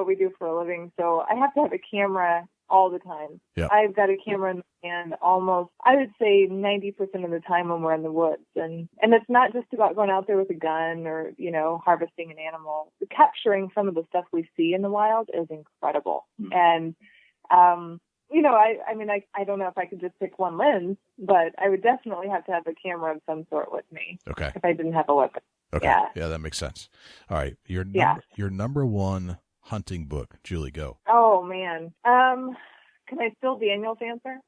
we do for a living, so I have to have a camera all the time. Yeah. I've got a camera in my hand almost, I would say 90% of the time when we're in the woods. And it's not just about going out there with a gun or, harvesting an animal. Capturing some of the stuff we see in the wild is incredible. And, I don't know if I could just pick one lens, but I would definitely have to have a camera of some sort with me. Okay. If I didn't have a weapon. Okay. Yeah, that makes sense. All right. Your number one hunting book, Julie, go. Oh, man. Can I steal Daniel's answer?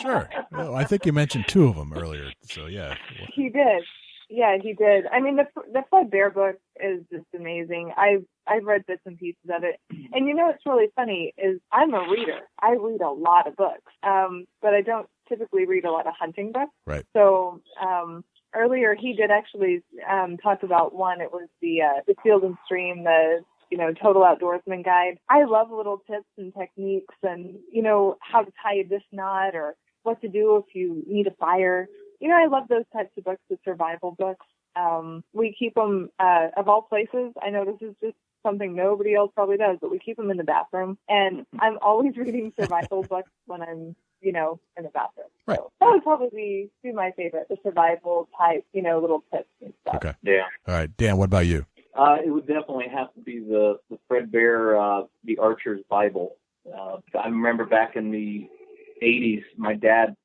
Sure. Well, I think you mentioned two of them earlier. So, yeah. He did. Yeah, he did. I mean, the Flood Bear book is just amazing. I've read bits and pieces of it. And what's really funny is I'm a reader. I read a lot of books, but I don't typically read a lot of hunting books. Right. So earlier he did actually talk about one. It was the Field and Stream, the Total Outdoorsman guide. I love little tips and techniques and, how to tie this knot or what to do if you need a fire. I love those types of books, the survival books. We keep them, of all places. I know this is just something nobody else probably does, but we keep them in the bathroom. And I'm always reading survival books when I'm, in the bathroom. Right. So that would probably be my favorite, the survival type, little tips and stuff. Okay. Yeah. All right. Dan, what about you? It would definitely have to be the Fred Bear, The Archer's Bible. I remember back in the 80s, my dad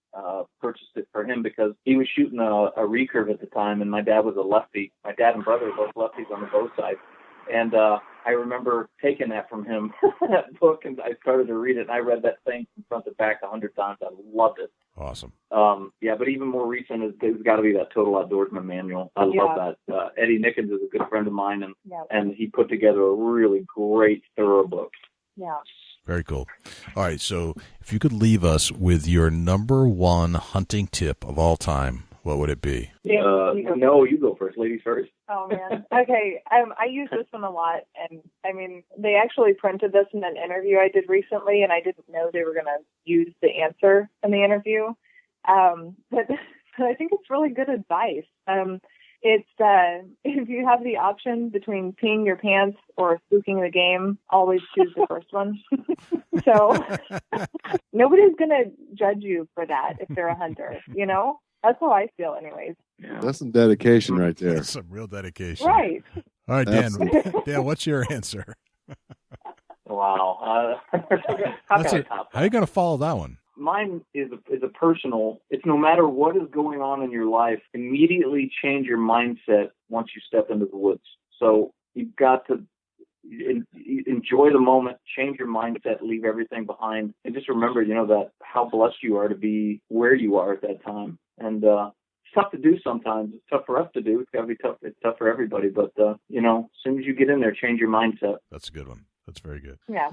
purchased it for him because he was shooting a recurve at the time, and my dad was a lefty. My dad and brother were both lefties on the bow side. And I remember taking that from him, that book, and I started to read it, and I read that thing from front to back 100 times. I loved it. Awesome. But even more recent it's got to be that Total Outdoorsman manual. I love that. Eddie Nickens is a good friend of mine, and he put together a really great, thorough book. Yeah. Very cool. All right, so if you could leave us with your number one hunting tip of all time, what would it be? No, you go first. Ladies first. Oh, man. Okay. I use this one a lot. And, they actually printed this in an interview I did recently, and I didn't know they were going to use the answer in the interview. But I think it's really good advice. It's if you have the option between peeing your pants or spooking the game, always choose the first one. So nobody's going to judge you for that if they're a hunter, That's how I feel anyways. Yeah. That's some dedication right there. That's some real dedication. Right. All right, Dan. Dan, what's your answer? Wow. How are you going to follow that one? Mine is a personal. It's no matter what is going on in your life, immediately change your mindset once you step into the woods. So you've got to enjoy the moment, change your mindset, leave everything behind, and just remember, that how blessed you are to be where you are at that time. And it's tough to do sometimes. It's tough for us to do. It's got to be tough. It's tough for everybody. But as soon as you get in there, change your mindset. That's a good one. That's very good. Yeah.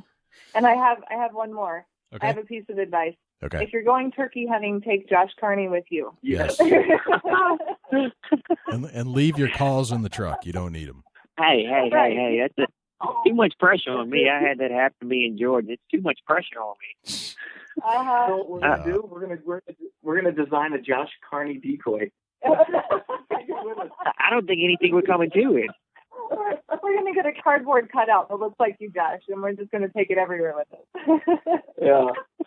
And I have one more. Okay. I have a piece of advice. Okay. If you're going turkey hunting, take Josh Carney with you. Yes. and leave your calls in the truck. You don't need them. Hey, that's too much pressure on me. I had that happen to me in Georgia. It's too much pressure on me. So what we're gonna do? We're gonna design a Josh Carney decoy. I don't think anything would come into it. We're going to get a cardboard cutout that looks like you, Josh, and we're just going to take it everywhere with us.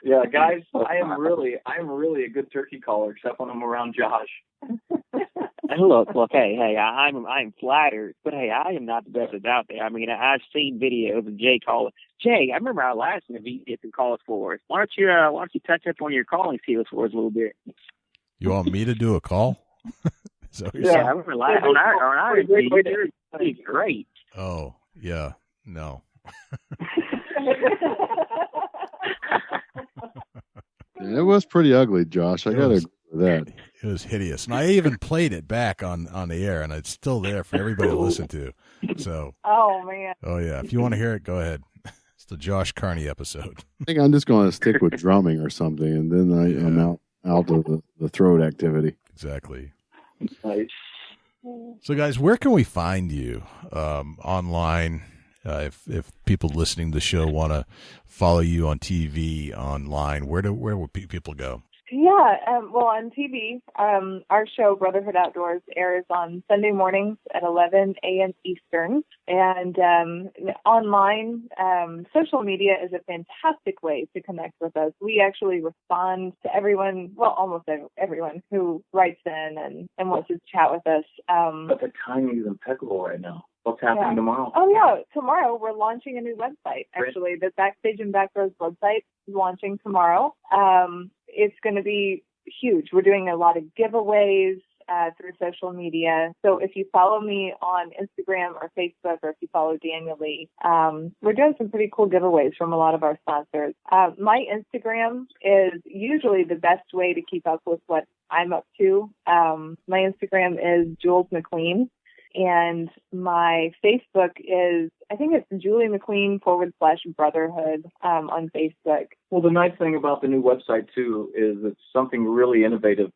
Yeah, guys, I'm really a good turkey caller, except when I'm around Josh. Look, hey, I'm flattered, but hey, I am not the best that's out there. I've seen videos of Jay calling. Jay, I remember our last interview you did some calls for us. Why don't you touch up on your calling skills for us a little bit? You want me to do a call? I remember on our interview, you're great. Oh, yeah. No. It was pretty ugly, Josh. I got to agree with that. It was hideous. And I even played it back on the air, and it's still there for everybody to listen to. So. Oh, man. Oh, yeah. If you want to hear it, go ahead. It's the Josh Carney episode. I think I'm just going to stick with drumming or something, and then I'm out of the throat activity. Exactly. Nice. So, guys, where can we find you online? If people listening to the show want to follow you on TV, online, where would people go? Yeah, on TV, our show, Brotherhood Outdoors, airs on Sunday mornings at 11 a.m. Eastern. And online, social media is a fantastic way to connect with us. We actually respond to everyone, well, almost everyone who writes in and wants to chat with us. But the timing is impeccable right now. What's happening tomorrow? Oh, yeah. Tomorrow we're launching a new website, actually. The Backstage and Backroads website is launching tomorrow. It's going to be huge. We're doing a lot of giveaways through social media. So if you follow me on Instagram or Facebook, or if you follow Daniel Lee, we're doing some pretty cool giveaways from a lot of our sponsors. My Instagram is usually the best way to keep up with what I'm up to. My Instagram is Jules McQueen. And my Facebook is, I think it's Julie McQueen /Brotherhood on Facebook. Well, the nice thing about the new website, too, is it's something really innovative.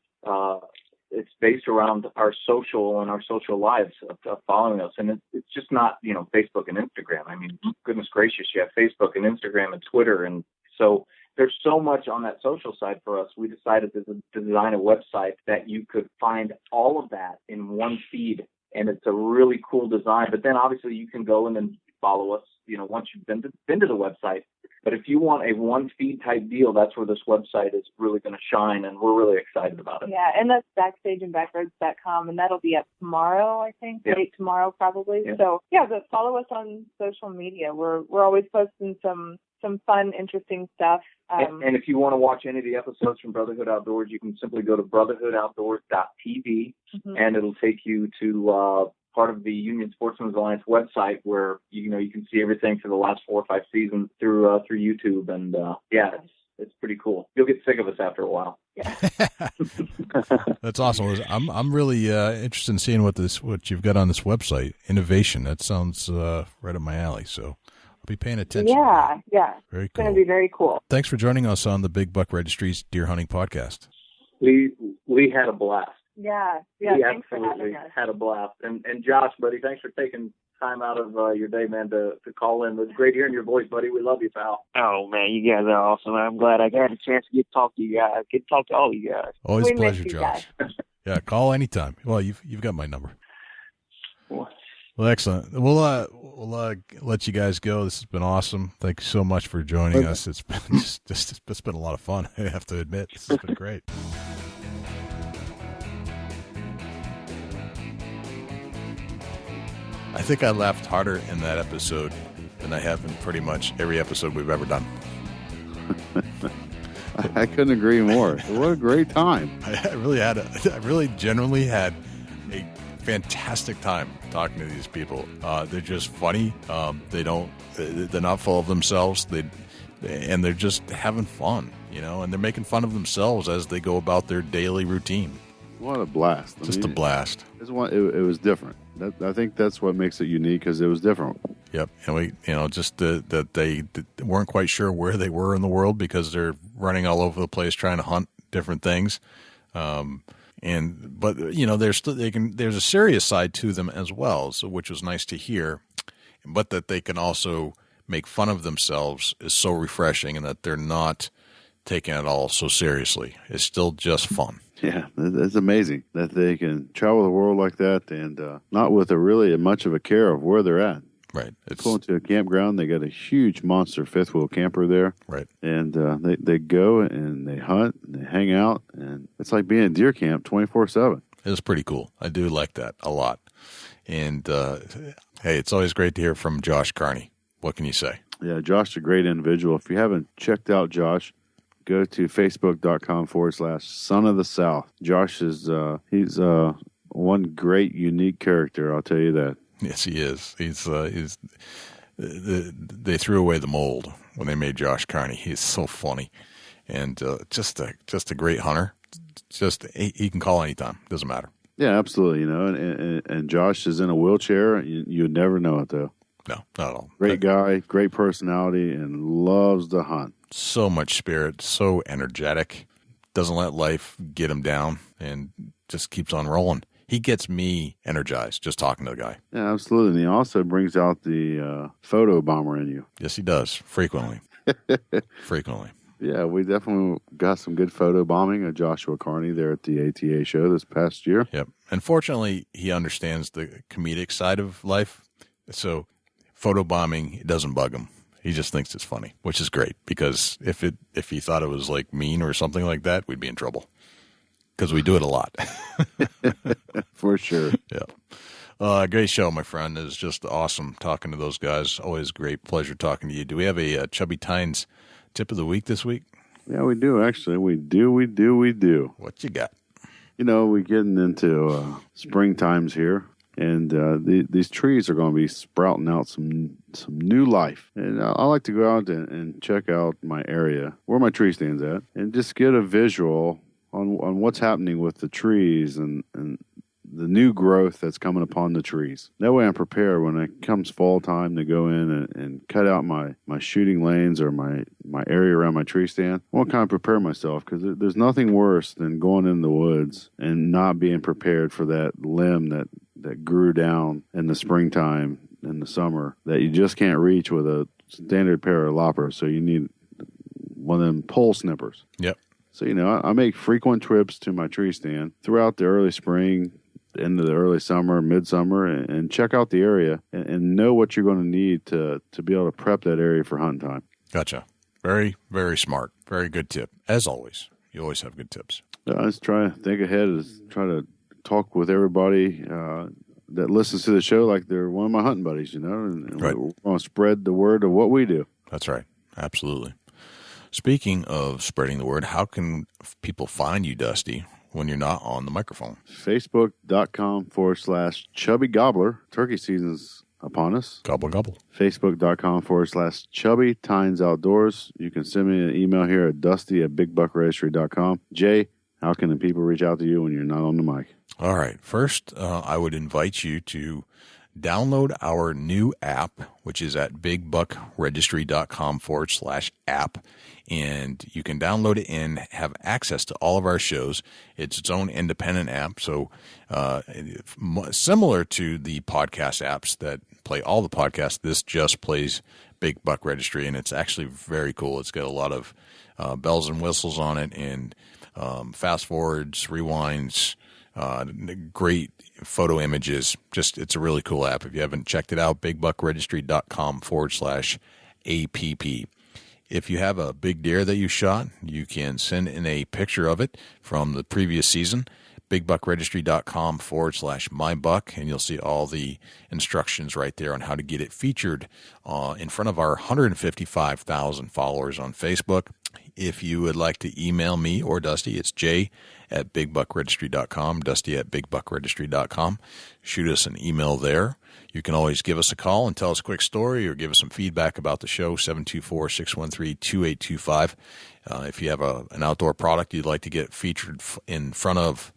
it's based around our social and our social lives of following us. And it's just not, Facebook and Instagram. I mean, goodness gracious, you have Facebook and Instagram and Twitter. And so there's so much on that social side for us. We decided to design a website that you could find all of that in one feed. And it's a really cool design. But then obviously you can go and then follow us, once you've been to the website. But if you want a one feed type deal, that's where this website is really going to shine, and we're really excited about it. Yeah, and that's Backstage and Backroads.com, and that'll be up tomorrow, I think, late tomorrow probably. Yeah. So but follow us on social media. We're always posting some fun, interesting stuff. And if you want to watch any of the episodes from Brotherhood Outdoors, you can simply go to brotherhoodoutdoors.tv, and it'll take you to part of the Union Sportsman's Alliance website where you can see everything for the last 4 or 5 seasons through YouTube, and it's pretty cool. You'll get sick of us after a while. Yeah. That's awesome. I'm really interested in seeing what you've got on this website. Innovation. That sounds right up my alley. So I'll be paying attention. Yeah. Very it's cool. going to be very cool. Thanks for joining us on the Big Buck Registry's Deer Hunting Podcast. We had a blast. Yeah. We Thanks for absolutely having us. had a blast. And Josh, buddy, thanks for taking time out of your day, man, to call in. It was great hearing your voice, buddy. We love you, pal. Oh, man, you guys are awesome. I'm glad I got a chance to get to talk to you guys, get to talk to all you guys. Always a We pleasure, miss you Josh. Yeah, call anytime. Well, you've got my number. Well, excellent. We'll let you guys go. This has been awesome. Thank you so much for joining us. It's been it's been a lot of fun. I have to admit, this has been great. I think I laughed harder in that episode than I have in pretty much every episode we've ever done. I couldn't agree more. What a great time. I really genuinely had a fantastic time talking to these people. They're just funny. They're not full of themselves. And they're just having fun, and they're making fun of themselves as they go about their daily routine. What a blast. A blast. It was different. I think that's what makes it unique, because it was different. Yep. And we, that they weren't quite sure where they were in the world because they're running all over the place trying to hunt different things. But there's a serious side to them as well. So, which was nice to hear, but that they can also make fun of themselves is so refreshing, and that they're not taking it all so seriously. It's still just fun. Yeah, it's amazing that they can travel the world like that, and not with really much of a care of where they're at. Right. It's going to a campground. They got a huge monster fifth wheel camper there. Right. And they go and they hunt and they hang out, and it's like being at deer camp 24/7. It's pretty cool. I do like that a lot. And hey, it's always great to hear from Josh Carney. What can you say? Yeah, Josh is a great individual. If you haven't checked out Josh, go to facebook.com/Son of the South. Josh is he's one great unique character. I'll tell you that. Yes, he is. They threw away the mold when they made Josh Carney. He's so funny, and just a great hunter. He can call anytime. Doesn't matter. Yeah, absolutely. And Josh is in a wheelchair. You'd never know it though. No, not at all. Great guy, great personality, and loves to hunt. So much spirit, so energetic. Doesn't let life get him down, and just keeps on rolling. He gets me energized just talking to the guy. Yeah, absolutely. And he also brings out the photo bomber in you. Yes, he does. Frequently. Frequently. Yeah, we definitely got some good photo bombing of Joshua Carney there at the ATA show this past year. Yep. And fortunately, he understands the comedic side of life. So photo bombing, it doesn't bug him. He just thinks it's funny, which is great, because if he thought it was like mean or something like that, we'd be in trouble, because we do it a lot. For sure. Yeah. Great show, my friend. It was just awesome talking to those guys. Always great pleasure talking to you. Do we have a Chubby Tines tip of the week this week? Yeah, we do, actually. We do. What you got? We're getting into spring times here, and these trees are going to be sprouting out some new life. And I like to go out and check out my area, where my tree stands at, and just get a visual on what's happening with the trees and new growth that's coming upon the trees. That way I'm prepared when it comes fall time to go in and cut out my shooting lanes or my area around my tree stand. I want to kind of prepare myself, because there's nothing worse than going in the woods and not being prepared for that limb that grew down in the springtime, in the summer, that you just can't reach with a standard pair of loppers. So you need one of them pole snippers. Yep. So, I make frequent trips to my tree stand throughout the early spring, into the early summer, midsummer, and check out the area and know what you're going to need to be able to prep that area for hunting time. Gotcha. Very, very smart. Very good tip. As always, you always have good tips. I just try to think ahead, try to talk with everybody that listens to the show like they're one of my hunting buddies, and right. We're going to spread the word of what we do. That's right. Absolutely. Speaking of spreading the word, how can people find you, Dusty, when you're not on the microphone? Facebook.com/Chubby Gobbler. Turkey season's upon us. Gobble, gobble. Facebook.com/Chubby Tines Outdoors. You can send me an email here at dusty@bigbuckregistry.com. Jay, how can the people reach out to you when you're not on the mic? All right. First, I would invite you to download our new app, which is at bigbuckregistry.com/app. And you can download it and have access to all of our shows. It's its own independent app. So similar to the podcast apps that play all the podcasts, this just plays Big Buck Registry. And it's actually very cool. It's got a lot of bells and whistles on it, and fast forwards, rewinds, great photo images. It's a really cool app. If you haven't checked it out, bigbuckregistry.com/app. If you have a big deer that you shot, you can send in a picture of it from the previous season, bigbuckregistry.com/mybuck, and you'll see all the instructions right there on how to get it featured in front of our 155,000 followers on Facebook. If you would like to email me or Dusty, it's jay@bigbuckregistry.com, dusty@bigbuckregistry.com. Shoot us an email there. You can always give us a call and tell us a quick story or give us some feedback about the show, 724-613-2825. If you have an outdoor product you'd like to get featured in front of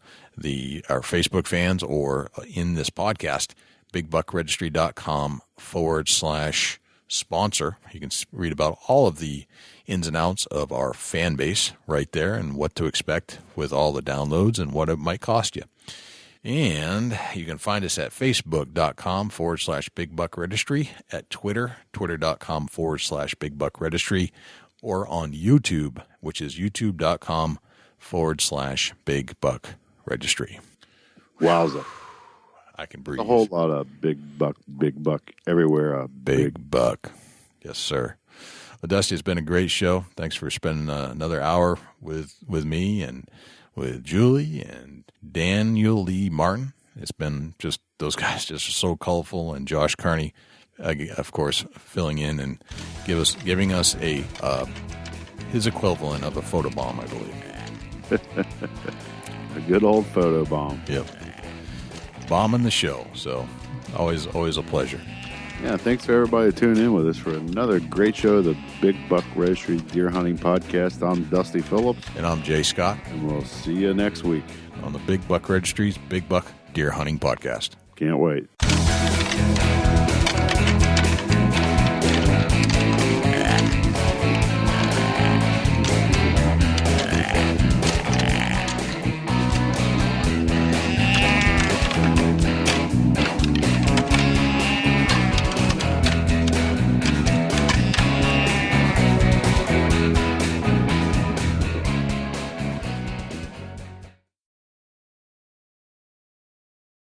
our Facebook fans or in this podcast, bigbuckregistry.com/sponsor. You can read about all of the ins and outs of our fan base right there and what to expect with all the downloads and what it might cost you. And you can find us at facebook.com/bigbuckregistry, at twitter.com/bigbuckregistry, or on YouTube, which is youtube.com/bigbuckregistry. Wowza. I can breathe. A whole lot of big buck everywhere. Big buck. Yes, sir. Well, Dusty, it's been a great show. Thanks for spending another hour with me and with Julie and Daniel Lee Martin. It's been just, those guys just are so colorful, and Josh Carney, of course, filling in and giving us his equivalent of a photobomb, I believe. A good old photobomb. Yep. Bombing the show. So always a pleasure. Yeah, thanks for everybody tuning in with us for another great show of the Big Buck Registry Deer Hunting Podcast. I'm Dusty Phillips. And I'm Jay Scott. And we'll see you next week on the Big Buck Registry's Big Buck Deer Hunting Podcast. Can't wait.